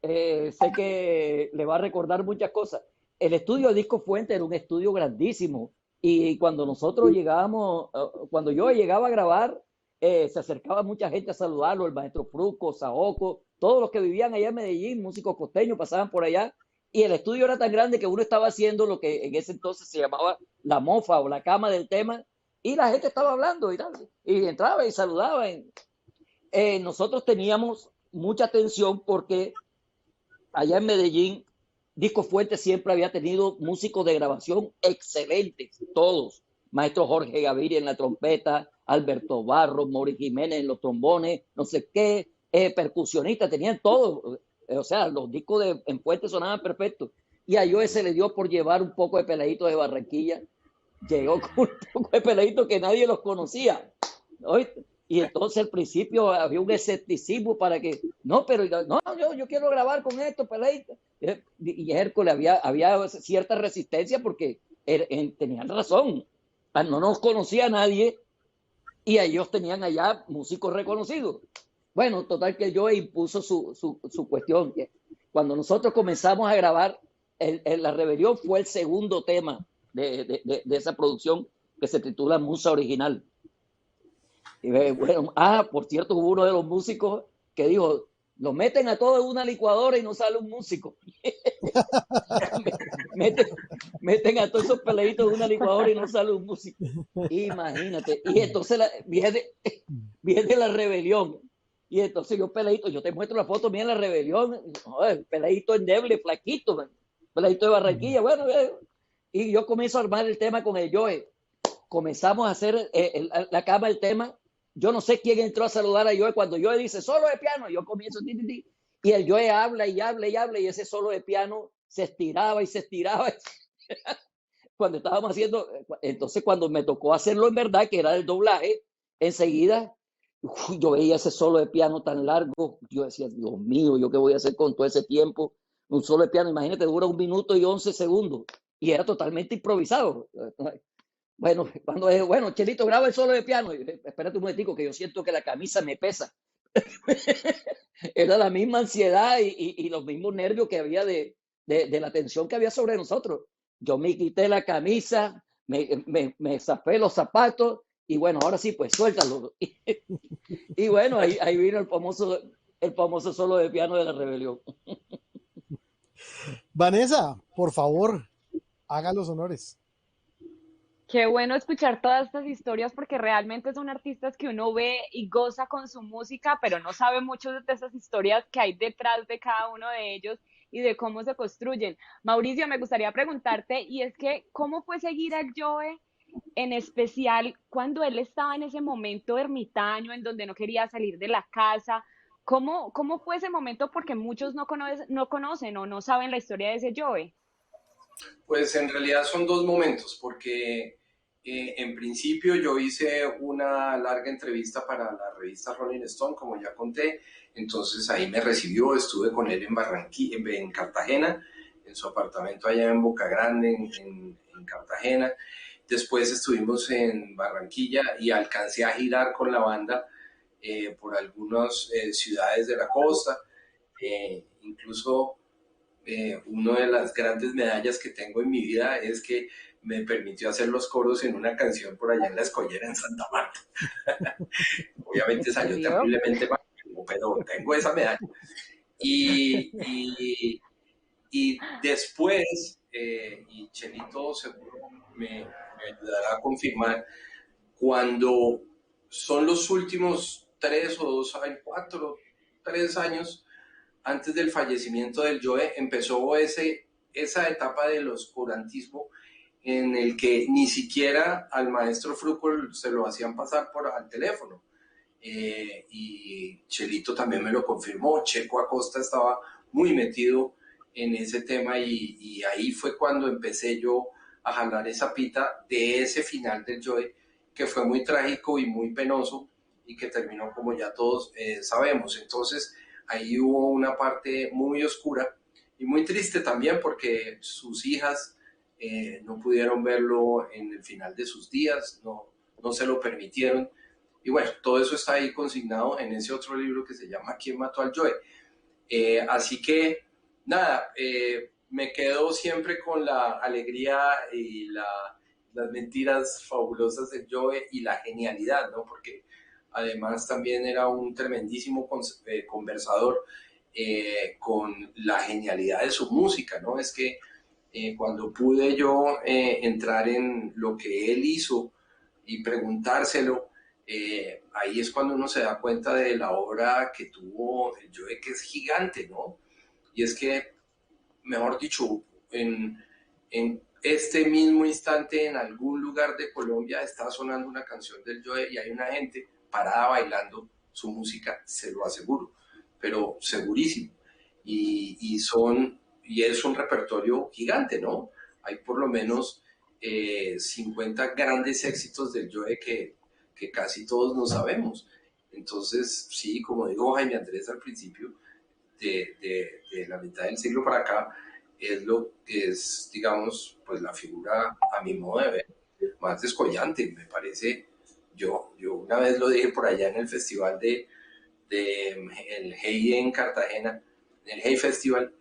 sé que le va a recordar muchas cosas. El estudio de Disco Fuente era un estudio grandísimo, y cuando nosotros llegábamos, cuando yo llegaba a grabar, se acercaba mucha gente a saludarlo, el maestro Fruco, Saoco, todos los que vivían allá en Medellín, músicos costeños, pasaban por allá, y el estudio era tan grande que uno estaba haciendo lo que en ese entonces se llamaba la mofa o la cama del tema, y la gente estaba hablando y entraba y saludaba. Nosotros teníamos mucha atención porque allá en Medellín, Disco Fuente siempre había tenido músicos de grabación excelentes, todos. Maestro Jorge Gaviria en la trompeta, Alberto Barros, Mori Jiménez en los trombones, no sé qué, percusionistas, tenían todo. O sea, los discos en Fuente sonaban perfectos. Y a Joe se le dio por llevar un poco de peladito de Barranquilla. Llegó con un poco de peladito que nadie los conocía. ¿Oíste? Y entonces al principio había un escepticismo para que, no, pero no, yo quiero grabar con esto, peladito. Y Hércules había cierta resistencia porque tenían razón. No nos conocía nadie y ellos tenían allá músicos reconocidos. Bueno, total que Joe impuso su cuestión. Cuando nosotros comenzamos a grabar, La Rebelión fue el segundo tema de esa producción que se titula Musa Original. Y bueno, por cierto, hubo uno de los músicos que dijo, lo meten a todos en una licuadora y no sale un músico. meten a todos esos peladitos en una licuadora y no sale un músico. Imagínate. Y entonces viene la Rebelión. Y entonces yo te muestro la foto, mira la Rebelión, peladito endeble, flaquito, peladito de Barranquilla, bueno, y yo comienzo a armar el tema con el Joe. Comenzamos a hacer la cama del tema. Yo no sé quién entró a saludar a Joe cuando Joe dice solo de piano, yo comienzo y el Joe habla y habla y habla y ese solo de piano se estiraba y se estiraba. Cuando estábamos haciendo, entonces cuando me tocó hacerlo en verdad, que era el doblaje, enseguida yo veía ese solo de piano tan largo, yo decía, Dios mío, ¿yo qué voy a hacer con todo ese tiempo? Un solo de piano, imagínate, dura 1 minuto y 11 segundos y era totalmente improvisado. Bueno, cuando es, bueno, Chelito, graba el solo de piano. Espérate un momentico, que yo siento que la camisa me pesa. Era la misma ansiedad y los mismos nervios que había de la tensión que había sobre nosotros. Yo me quité la camisa, me zapé los zapatos y bueno, ahora sí, pues suéltalo. Y bueno, ahí vino el famoso solo de piano de la Rebelión. Vanessa, por favor, haga los honores. Qué bueno escuchar todas estas historias porque realmente son artistas que uno ve y goza con su música, pero no sabe mucho de esas historias que hay detrás de cada uno de ellos y de cómo se construyen. Mauricio, me gustaría preguntarte, y es que, ¿cómo fue seguir al Joe, en especial cuando él estaba en ese momento ermitaño, en donde no quería salir de la casa? ¿Cómo fue ese momento? Porque muchos no conocen o no saben la historia de ese Joe. Pues en realidad son 2 momentos, porque en principio yo hice una larga entrevista para la revista Rolling Stone, como ya conté, entonces ahí me recibió, estuve con él en Barranquilla, en Cartagena, en su apartamento allá en Boca Grande, en Cartagena. Después estuvimos en Barranquilla y alcancé a girar con la banda por algunas ciudades de la costa, incluso una de las grandes medallas que tengo en mi vida es que me permitió hacer los coros en una canción por allá en La Escollera, en Santa Marta. Obviamente salió terriblemente mal, pero tengo esa medalla. Y después, y Chelito seguro me ayudará a confirmar, cuando son los últimos 3 o 2 años, 4, 3 años, antes del fallecimiento del Joe, empezó esa etapa del oscurantismo en el que ni siquiera al maestro Frucol se lo hacían pasar al teléfono. Y Chelito también me lo confirmó, Checo Acosta estaba muy metido en ese tema y ahí fue cuando empecé yo a jalar esa pita de ese final del Joe, que fue muy trágico y muy penoso y que terminó como ya todos sabemos. Entonces, ahí hubo una parte muy oscura y muy triste también porque sus hijas no pudieron verlo en el final de sus días, no se lo permitieron. Y bueno, todo eso está ahí consignado en ese otro libro que se llama ¿Quién mató al Joe? Así que, nada, me quedo siempre con la alegría y las mentiras fabulosas del Joe y la genialidad, ¿no? Porque además también era un tremendísimo conversador con la genialidad de su música, ¿no? Es que cuando pude yo entrar en lo que él hizo y preguntárselo, ahí es cuando uno se da cuenta de la obra que tuvo el Joe, que es gigante, ¿no? Y es que, mejor dicho, en este mismo instante, en algún lugar de Colombia, está sonando una canción del Joe y hay una gente parada bailando su música, se lo aseguro, pero segurísimo. Y es un repertorio gigante, ¿no? Hay por lo menos 50 grandes éxitos del Joe que casi todos no sabemos. Entonces, sí, como dijo Jaime Andrés al principio, de la mitad del siglo para acá, es lo que es, digamos, pues la figura, a mi modo de ver, más descollante, me parece. Yo una vez lo dije por allá en el festival el Hey en Cartagena, en el Hey Festival,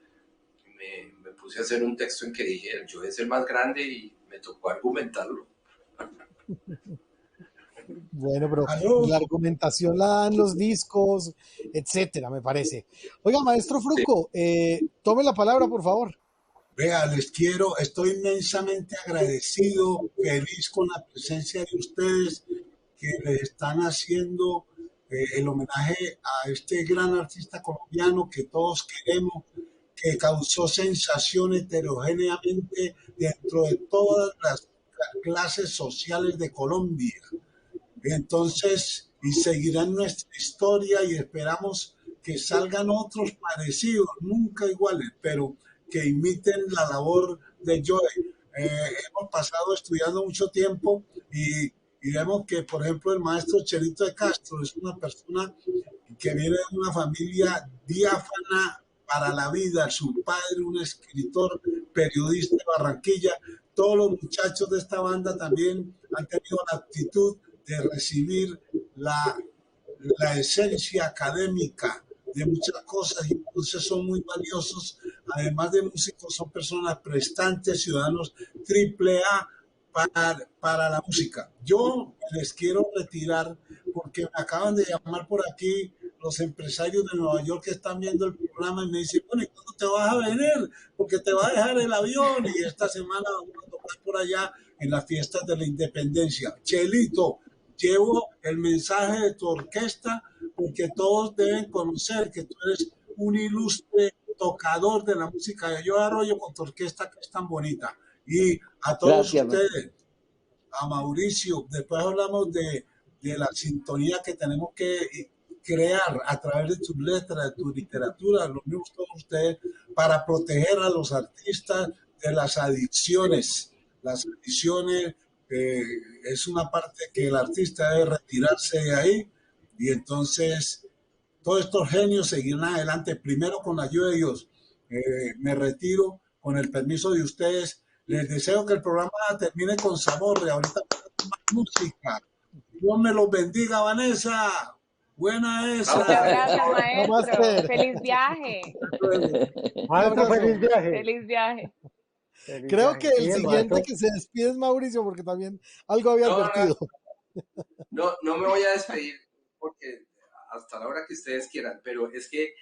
me puse a hacer un texto en que dije, yo es el más grande y me tocó argumentarlo. Bueno, pero Aló. la argumentación la dan los discos, etcétera, me parece. Oiga, maestro Fruco, tome la palabra, por favor. Vea, estoy inmensamente agradecido, feliz con la presencia de ustedes que les están haciendo el homenaje a este gran artista colombiano que todos queremos, que causó sensación heterogéneamente dentro de todas las clases sociales de Colombia. Entonces, y seguirán nuestra historia y esperamos que salgan otros parecidos, nunca iguales, pero que imiten la labor de Joe. Hemos pasado estudiando mucho tiempo y vemos que, por ejemplo, el maestro Chelito de Castro es una persona que viene de una familia diáfana para la vida. Su padre, un escritor, periodista de Barranquilla. Todos los muchachos de esta banda también han tenido la actitud de recibir la esencia académica de muchas cosas y entonces son muy valiosos. Además de músicos, son personas prestantes, ciudadanos triple A para la música. Yo les quiero retirar porque me acaban de llamar por aquí los empresarios de Nueva York que están viendo el programa y me dicen, bueno, ¿y cuándo te vas a venir? Porque te va a dejar el avión y esta semana vamos a tocar por allá en las fiestas de la independencia. Chelito, llevo el mensaje de tu orquesta porque todos deben conocer que tú eres un ilustre tocador de la música de Joe Arroyo con tu orquesta que es tan bonita. Y a todos ustedes, a Mauricio, después hablamos de la sintonía que tenemos que crear a través de tus letras, de tu literatura, los mismos todos ustedes, para proteger a los artistas de las adicciones. Las adicciones es una parte que el artista debe retirarse de ahí y entonces todos estos genios seguirán adelante, primero con la ayuda de Dios. Me retiro con el permiso de ustedes. Les deseo que el programa termine con sabor. Ahorita más música. Dios me los bendiga, Vanessa. Buena esa. Muchas gracias, maestro. Feliz viaje. Maestro, feliz viaje. Feliz viaje. Creo que el siguiente que se despide es Mauricio, porque también algo había advertido. No me voy a despedir porque hasta la hora que ustedes quieran, pero es que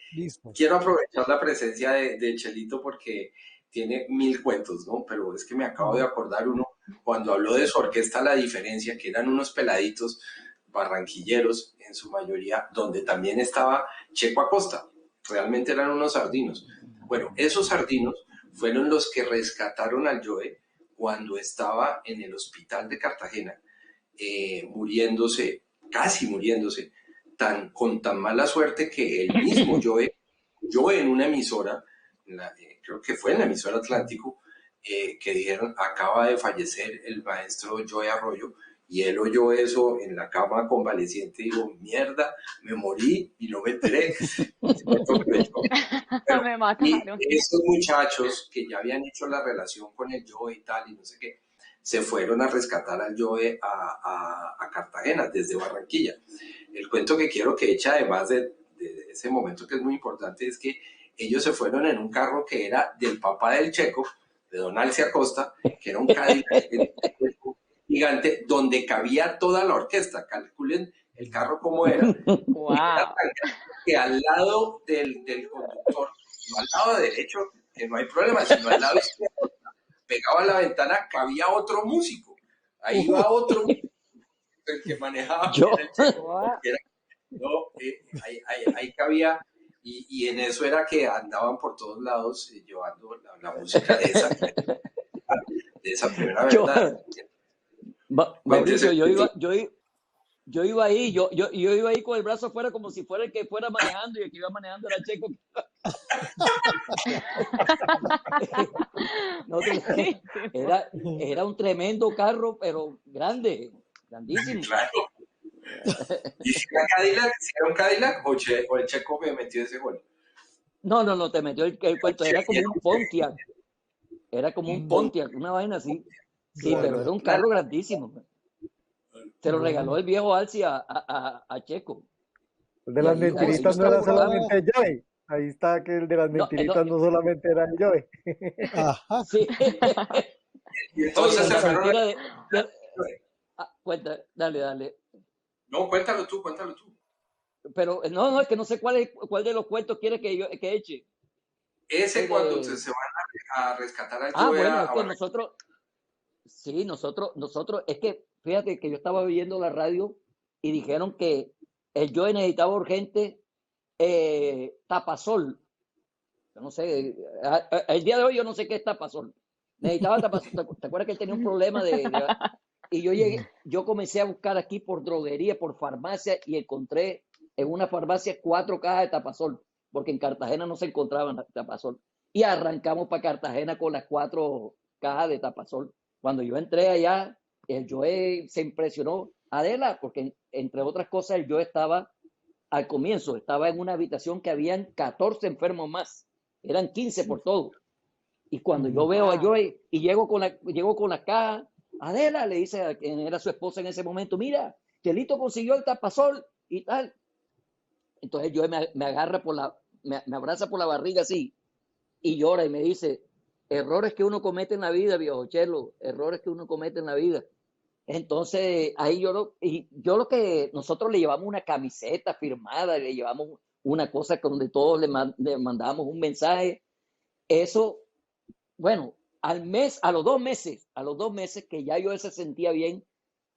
quiero aprovechar la presencia de Chelito porque tiene 1000 cuentos, ¿no? Pero es que me acabo de acordar uno cuando habló de su orquesta La Diferencia, que eran unos peladitos barranquilleros en su mayoría, donde también estaba Checo Acosta. Realmente eran unos sardinos. Bueno, esos sardinos fueron los que rescataron al Joe cuando estaba en el hospital de Cartagena, muriéndose, casi muriéndose, con tan mala suerte que el mismo Joe en una emisora, creo que fue en la emisora Atlántico, que dijeron, acaba de fallecer el maestro Joe Arroyo, y él oyó eso en la cama convaleciente y dijo, mierda, me morí y no me enteré. Pero, me mataron. Y esos muchachos que ya habían hecho la relación con el Joe y tal, y no sé qué, se fueron a rescatar al Joe a Cartagena, desde Barranquilla. El cuento que quiero que eche, además de ese momento que es muy importante, es que ellos se fueron en un carro que era del papá del Checo, de Don Alce Acosta, que era un Cadillac gigante, donde cabía toda la orquesta. Calculen el carro como era. Wow. Era que al lado del conductor, no al lado derecho, que no hay problema, sino al lado izquierdo, pegado a la ventana, cabía otro músico. Ahí iba otro músico, el que manejaba. Ahí cabía, y en eso era que andaban por todos lados llevando la música de esa primera verdad. Mauricio, yo iba ahí, yo iba ahí con el brazo afuera como si fuera el que fuera manejando y el que iba manejando era Checo. Era un tremendo carro, pero grande, grandísimo. Claro. ¿Y si era un Cadillac o el Checo me metió ese gol? No, te metió el cuento, era como un Pontiac. Era como un Pontiac, una vaina así. Sí, pero era un carro grandísimo. Se lo regaló el viejo Alci a Checo. De las mentiritas no era solamente Joe. Ahí está que el de las No, mentiritas no solamente era el Joe. Ajá. sí. Y Oye, entonces se la fueron mentira a... cuenta, dale. No, cuéntalo tú, cuéntalo tú. Pero no, es que no sé cuál de los cuentos quiere que eche. Ese cuando De... se van a rescatar al Joe Bueno, es a que Barranquilla. nosotros, es que fíjate que yo estaba oyendo la radio y dijeron que el Joe necesitaba urgente tapasol. Yo no sé, el día de hoy yo no sé qué es tapasol. Necesitaba tapasol. ¿Te acuerdas que él tenía un problema y yo comencé a buscar aquí por droguería, por farmacia y encontré en una farmacia 4 cajas de tapasol, porque en Cartagena no se encontraban tapasol. Y arrancamos para Cartagena con las 4 cajas de tapasol. Cuando yo entré allá, el Joe se impresionó. Adela, porque entre otras cosas, el Joe estaba al comienzo, estaba en una habitación que habían 14 enfermos más. Eran 15 por todo. Y cuando yo veo a Joe y llego con la caja, Adela le dice a quien era su esposa en ese momento, mira, Chelito consiguió el tapasol y tal. Entonces Joe me agarra me abraza por la barriga así y llora y me dice, errores que uno comete en la vida, viejo Chelo, errores que uno comete en la vida. Entonces ahí yo lo que nosotros le llevamos una camiseta firmada, le llevamos una cosa donde todos le mandábamos un mensaje. Eso, bueno, a los 2 meses que ya yo se sentía bien,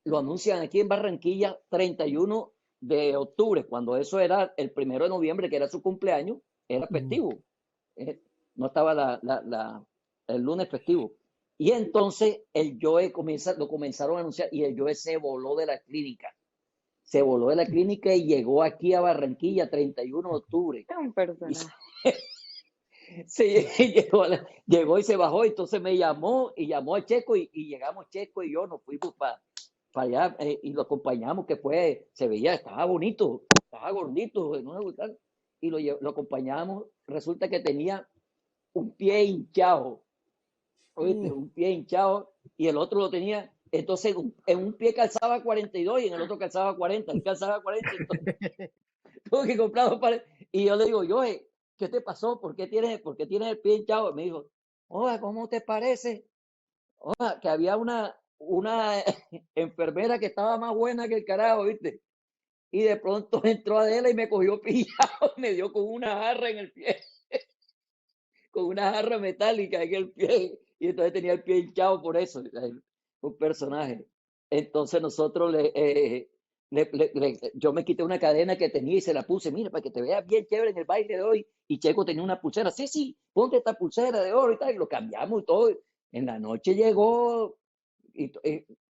lo anuncian aquí en Barranquilla 31 de octubre, cuando eso era el 1 de noviembre, que era su cumpleaños, era festivo. No estaba el lunes festivo. Y entonces el Joe lo comenzaron a anunciar y el Joe se voló de la clínica. Se voló de la clínica y llegó aquí a Barranquilla 31 de octubre. Es un personaje. Sí, llegó y se bajó, entonces me llamó y llamó a Checo y llegamos Checo y yo, nos fuimos para allá y lo acompañamos, que se veía, estaba bonito, estaba gordito, ¿no? Y lo acompañamos, resulta que tenía un pie hinchado, ¿oíste? Un pie hinchado y el otro lo tenía, entonces en un pie calzaba 42 y en el otro calzaba 40, él calzaba 40, entonces tuve que comprarlo y yo le digo, ¿qué te pasó? ¿Por qué tienes el pie hinchado? Me dijo, oiga, ¿cómo te parece? Oiga, que había una enfermera que estaba más buena que el carajo, ¿viste? Y de pronto entró Adela y me cogió pillado, me dio con una jarra en el pie, con una jarra metálica en el pie, y entonces tenía el pie hinchado por eso, un personaje. Entonces nosotros yo me quité una cadena que tenía y se la puse, mira, para que te veas bien chévere en el baile de hoy. Y Checo tenía una pulsera, sí, ponte esta pulsera de oro y tal, y lo cambiamos y todo. En la noche llegó y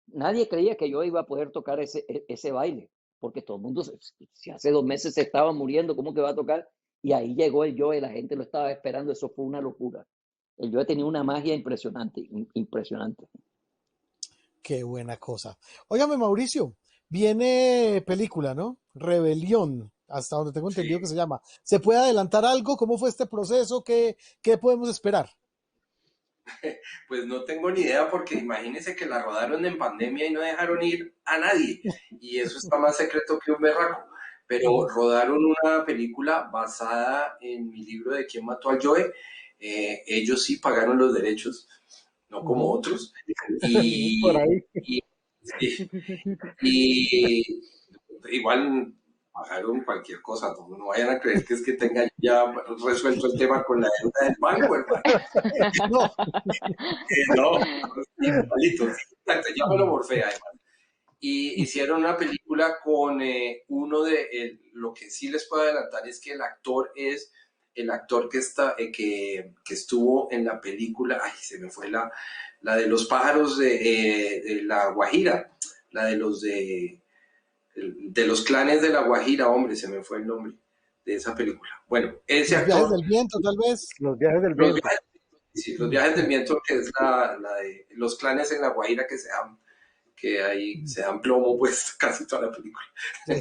nadie creía que yo iba a poder tocar ese baile, porque todo el mundo, si hace 2 meses se estaba muriendo, ¿cómo que va a tocar? Y ahí llegó el Joe, la gente lo estaba esperando, eso fue una locura. El Joe tenía una magia impresionante, impresionante. Qué buena cosa. Óigame, Mauricio, viene película, ¿no? Rebelión, hasta donde tengo entendido Sí. que se llama. ¿Se puede adelantar algo? ¿Cómo fue este proceso? ¿Qué podemos esperar? Pues no tengo ni idea porque imagínense que la rodaron en pandemia y no dejaron ir a nadie. Y eso está más secreto que un berraco. Pero rodaron una película basada en mi libro de ¿Quién mató al Joe? Ellos sí pagaron los derechos, no como otros. Por Y, ahí. y igual pagaron cualquier cosa. No vayan a creer que es que tengan ya resuelto el tema con la deuda del banco, hermano. No. No, igualito, exacto, ya me lo morfé además. Y hicieron una película con uno de, lo que sí les puedo adelantar es que el actor es el actor que estuvo en la película, ay, se me fue la de los pájaros de La Guajira, la de los clanes de La Guajira, hombre, se me fue el nombre de esa película. Bueno, ese Los viajes actor... del viento, tal vez. Los viajes del Los viento. viajes, sí, los viajes del viento, que es la de los clanes en La Guajira que ahí se dan plomo, pues, casi toda la película. Sí.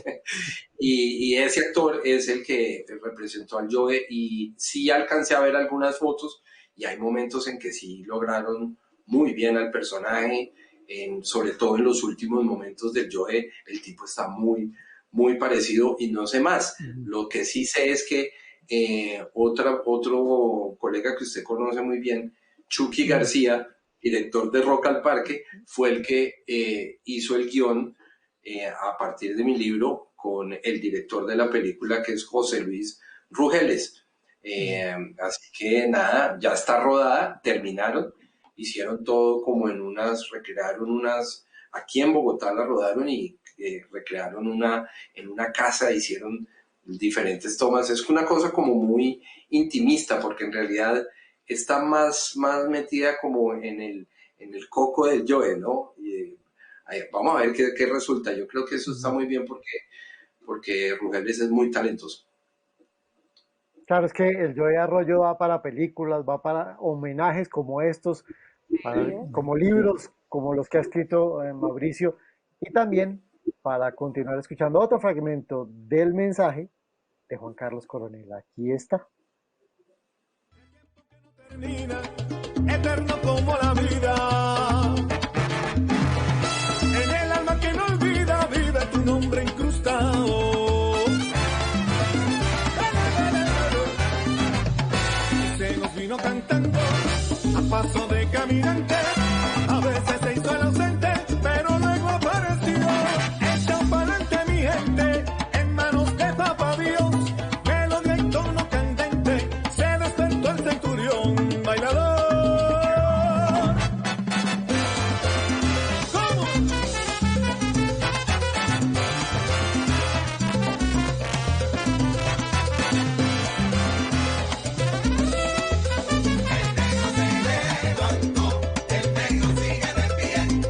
Y ese actor es el que representó al Joe y sí alcancé a ver algunas fotos y hay momentos en que sí lograron muy bien al personaje, sobre todo en los últimos momentos del Joe, el tipo está muy, muy parecido y no sé más. Lo que sí sé es que otro colega que usted conoce muy bien, Chucky García, director de Rock al Parque, fue el que hizo el guión a partir de mi libro con el director de la película, que es José Luis Rugeles. Así que nada, ya está rodada, terminaron, hicieron todo como recrearon aquí en Bogotá la rodaron y recrearon en una casa, hicieron diferentes tomas. Es una cosa como muy intimista, porque en realidad está más metida como en el coco del Joe, ¿no? Vamos a ver qué resulta. Yo creo que eso está muy bien porque Rugeles es muy talentoso. Claro, es que el Joey Arroyo va para películas, va para homenajes como estos, como libros como los que ha escrito Mauricio, y también para continuar escuchando otro fragmento del mensaje de Juan Carlos Coronel. Aquí está. Termina, eterno como la vida. En el alma que no olvida, vive tu nombre incrustado. Se nos vino cantando a paso de caminante. A veces se hizo el ausente, pero luego apareció. Echa pa'lante mi gente, en manos de papá Dios. Melodía y tono candente, se despertó el centurión bailador. ¿Cómo?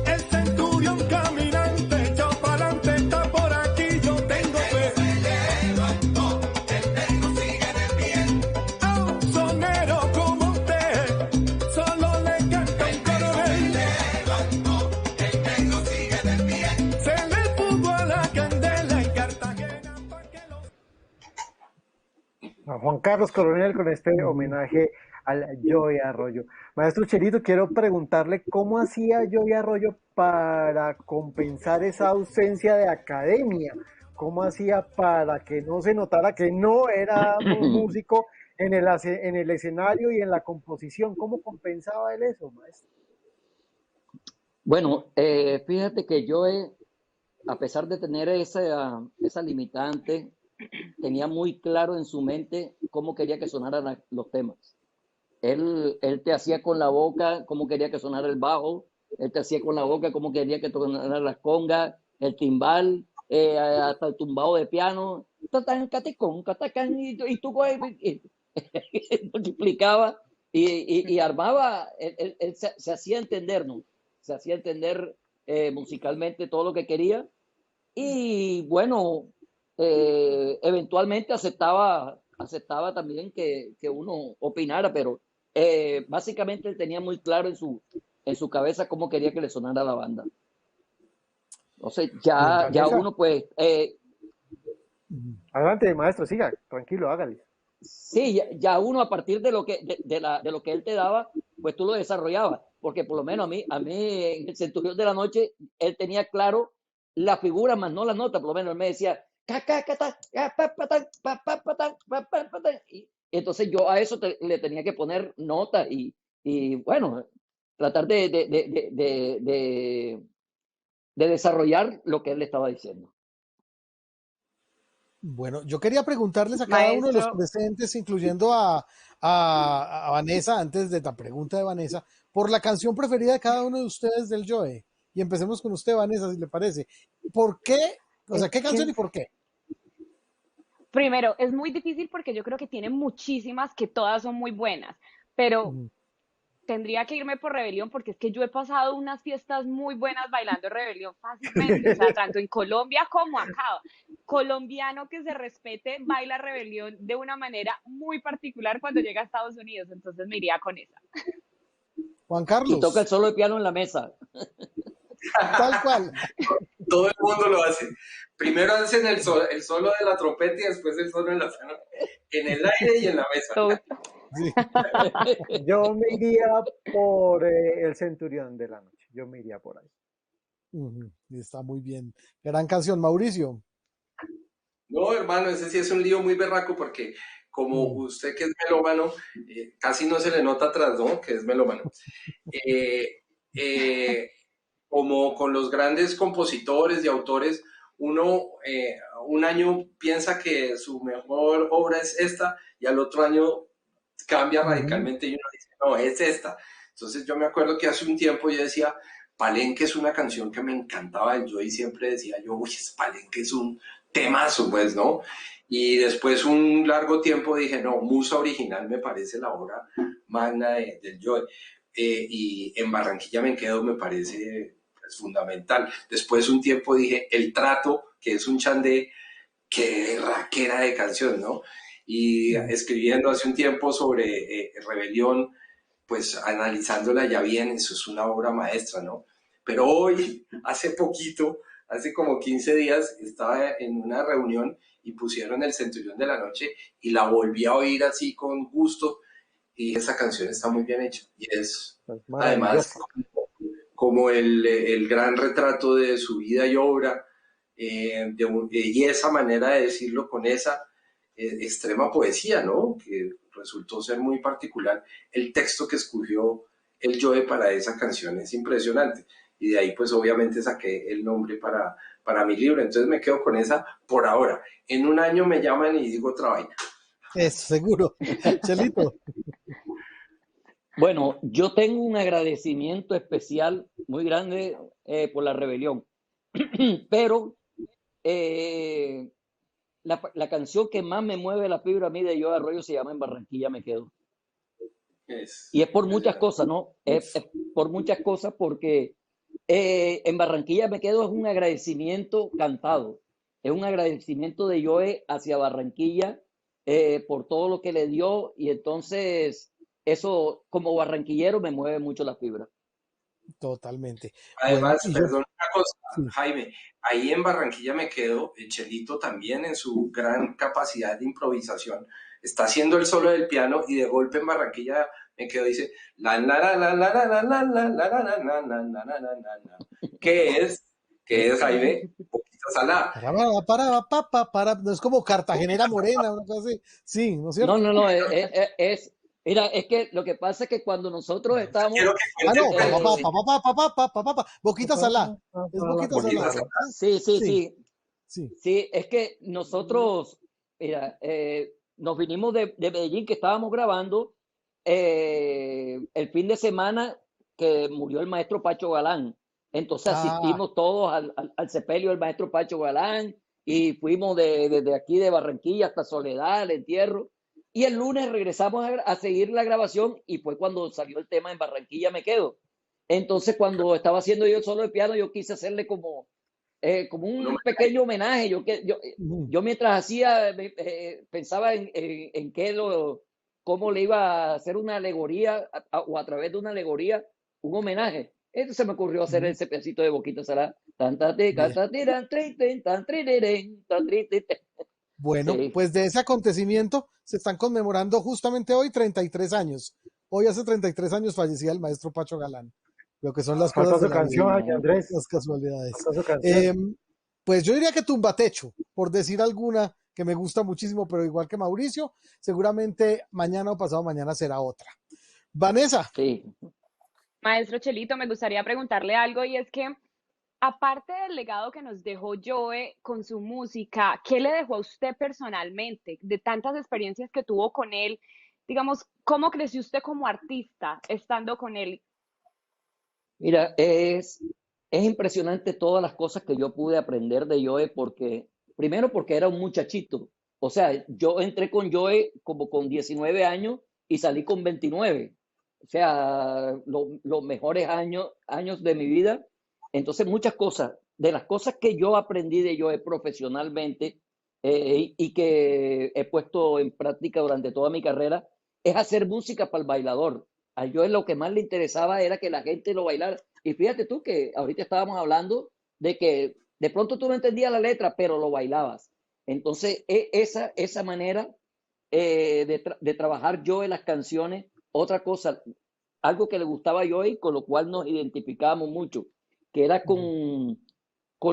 El centurión caminante, echado pa'lante, está por aquí, yo tengo fe. A un sonero como usted, solo le canta un coronel. Se le puso a la candela en Cartagena pa' que los... A Juan Carlos Coronel con este homenaje al Joey Arroyo. Maestro Chelito, quiero preguntarle cómo hacía Joey Arroyo para compensar esa ausencia de academia, cómo hacía para que no se notara que no era un músico en el escenario y en la composición. ¿Cómo compensaba él eso, maestro? Bueno, fíjate que yo, a pesar de tener esa limitante, tenía muy claro en su mente cómo quería que sonaran los temas. Él te hacía con la boca cómo quería que sonara el bajo, él te hacía con la boca cómo quería que sonara las congas, el timbal, hasta el tumbado de piano, tatán, caticón, catacán, y tú multiplicaba y armaba, él se hacía entender, ¿no? Se hacía entender musicalmente todo lo que quería y bueno, eventualmente aceptaba también que uno opinara, pero básicamente él tenía muy claro en su cabeza cómo quería que le sonara a la banda. Entonces ya uno pues... Adelante, maestro, siga, tranquilo, hágale. Sí, ya uno a partir de lo que de lo que él te daba, pues tú lo desarrollabas, porque por lo menos a mí en el Centurión de la Noche él tenía claro la figura más no la nota, por lo menos él me decía y entonces yo a eso le tenía que poner nota y bueno, tratar de desarrollar lo que él le estaba diciendo. Bueno, yo quería preguntarles a cada uno de los Maestro, presentes, incluyendo a Vanessa, antes de la pregunta de Vanessa, por la canción preferida de cada uno de ustedes del Joe. Y empecemos con usted, Vanessa, si le parece. ¿Por qué? O sea, ¿qué canción y por qué? primero, es muy difícil porque yo creo que tiene muchísimas que todas son muy buenas, pero tendría que irme por Rebelión porque es que yo he pasado unas fiestas muy buenas bailando Rebelión fácilmente, o sea, tanto en Colombia como acá. Colombiano que se respete baila Rebelión de una manera muy particular cuando llega a Estados Unidos, entonces me iría con esa. Juan Y toca el Carlos, solo de piano en la mesa. tal cual. Todo el mundo lo hace. Primero hacen el solo de la trompeta y después el solo en el aire y en la mesa. Todo. Sí. Yo me iría por el Centurión de la Noche, yo me iría por ahí. Está muy bien. Gran canción, Mauricio. No, hermano, ese sí es un lío muy berraco porque como usted que es melómano, casi no se le nota atrás, ¿no? Que es melómano. Como con los grandes compositores y autores, uno un año piensa que su mejor obra es esta y al otro año cambia radicalmente y uno dice, no, es esta. Entonces yo me acuerdo que hace un tiempo yo decía, Palenque es una canción que me encantaba del Joy, siempre decía yo, uy, Palenque es un temazo, pues, ¿no? Y después un largo tiempo dije, no, Musa Original me parece la obra magna del Joy. Y en Barranquilla me quedo, me parece pues, fundamental. Después un tiempo dije, El Trato, que es un chandé, que raquera de canción, ¿no? Y escribiendo hace un tiempo sobre Rebelión, pues analizándola ya bien, eso es una obra maestra, ¿no? Pero hoy, hace poquito, hace como 15 días, estaba en una reunión y pusieron El Centurión de la Noche y la volví a oír así con gusto y esa canción está muy bien hecha y es además como el gran retrato de su vida y obra y esa manera de decirlo con esa extrema poesía, ¿no? Que resultó ser muy particular. El texto que escogió el Joe para esa canción es impresionante y de ahí pues obviamente saqué el nombre para mi libro, entonces me quedo con esa por ahora. En un año me llaman y digo otra vaina. Eso, seguro. Chelito. Bueno, yo tengo un agradecimiento especial muy grande por la rebelión, pero la canción que más me mueve la fibra a mí de Yo Arroyo se llama En Barranquilla me quedo. Y es por muchas cosas, ¿no? Es por muchas cosas porque En Barranquilla me quedo es un agradecimiento cantado, es un agradecimiento de Joe hacia Barranquilla por todo lo que le dio y entonces eso como barranquillero me mueve mucho la fibra. Totalmente. Además, Bueno, perdón una cosa, Jaime, ahí en Barranquilla me quedo, Chelito también en su gran capacidad de improvisación, está haciendo el solo del piano y de golpe en Barranquilla me quedo dice la la la la la la la la la la la la la la la la la. ¿Qué es? ¿Qué es, Jaime? Poquita salada. no es como Cartagenera Morena, una cosa así. Sí, ¿no es cierto? No, mira, es que lo que pasa es que cuando nosotros estábamos... Boquita salada. Es boquita salada. Sí, es que nosotros, mira, nos vinimos de Medellín, que estábamos grabando el fin de semana que murió el maestro Pacho Galán. Entonces asistimos todos al sepelio del maestro Pacho Galán y fuimos desde aquí de Barranquilla hasta Soledad, al entierro. Y el lunes regresamos a seguir la grabación y fue cuando salió el tema En Barranquilla me quedo. Entonces cuando estaba haciendo yo solo el piano, yo quise hacerle como un pequeño homenaje. Yo mientras hacía, pensaba en cómo le iba a hacer una alegoría o a través de una alegoría, un homenaje. Entonces se me ocurrió hacer ese pedacito de Boquita Salada. Bueno, pues de ese acontecimiento se están conmemorando justamente hoy 33 años. Hoy hace 33 años fallecía el maestro Pacho Galán. Lo que son las cosas de la vida, Andrés? las casualidades. Pues yo diría que Tumbatecho, por decir alguna que me gusta muchísimo, pero igual que Mauricio, seguramente mañana o pasado mañana será otra. Vanessa. Sí. Maestro Chelito, me gustaría preguntarle algo y es que aparte del legado que nos dejó Joe con su música, ¿qué le dejó a usted personalmente de tantas experiencias que tuvo con él? Digamos, ¿cómo creció usted como artista estando con él? Mira, es impresionante todas las cosas que yo pude aprender de Joe primero porque era un muchachito. O sea, yo entré con Joe como con 19 años y salí con 29. O sea, los mejores años de mi vida. Entonces, muchas cosas, de las cosas que yo aprendí de Joe profesionalmente y que he puesto en práctica durante toda mi carrera, es hacer música para el bailador. A Joe lo que más le interesaba era que la gente lo bailara. Y fíjate tú que ahorita estábamos hablando de que de pronto tú no entendías la letra, pero lo bailabas. Entonces, esa manera de trabajar Joe las canciones, otra cosa, algo que le gustaba a Joe, con lo cual nos identificábamos mucho, que era con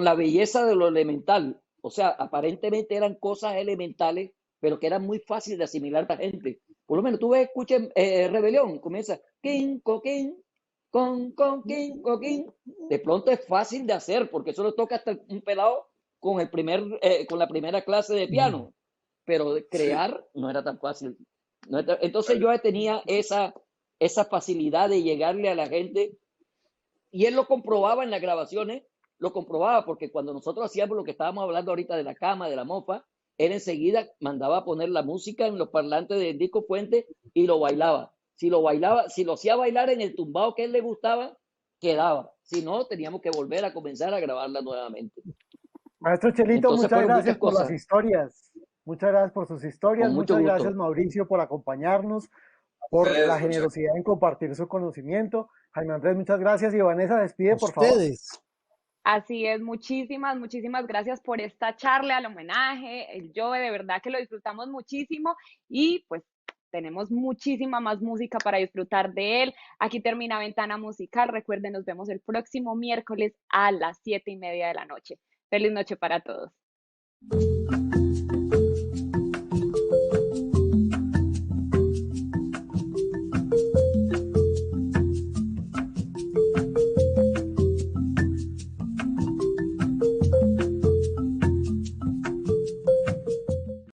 la belleza de lo elemental. O sea, aparentemente eran cosas elementales, pero que era muy fácil de asimilar para la gente. Por lo menos tú ves, escuchen Rebelión, comienza king, coquín, king, coquín. De pronto es fácil de hacer porque eso lo toca hasta un pelado con la primera clase de piano, pero crear no era tan fácil. Entonces yo tenía esa facilidad de llegarle a la gente, y él lo comprobaba en las grabaciones, lo comprobaba porque cuando nosotros hacíamos lo que estábamos hablando ahorita de la cama, de la mofa, él enseguida mandaba a poner la música en los parlantes del disco fuente y lo bailaba. Si lo hacía bailar en el tumbado que a él le gustaba, quedaba. Si no, teníamos que volver a comenzar a grabarla nuevamente. Maestro Chelito, Entonces, muchas gracias por cosas. las historias. Muchas gracias por sus historias. Con mucho Muchas gusto. gracias, Mauricio, por acompañarnos, por la generosidad en compartir su conocimiento. Jaime Andrés, muchas gracias. Y Vanessa, despide, por favor. Así es, muchísimas gracias por esta charla, el homenaje, el Joe, de verdad que lo disfrutamos muchísimo y pues tenemos muchísima más música para disfrutar de él. Aquí termina Ventana Musical. Recuerden, nos vemos el próximo miércoles a las 7:30 de la noche. Feliz noche para todos.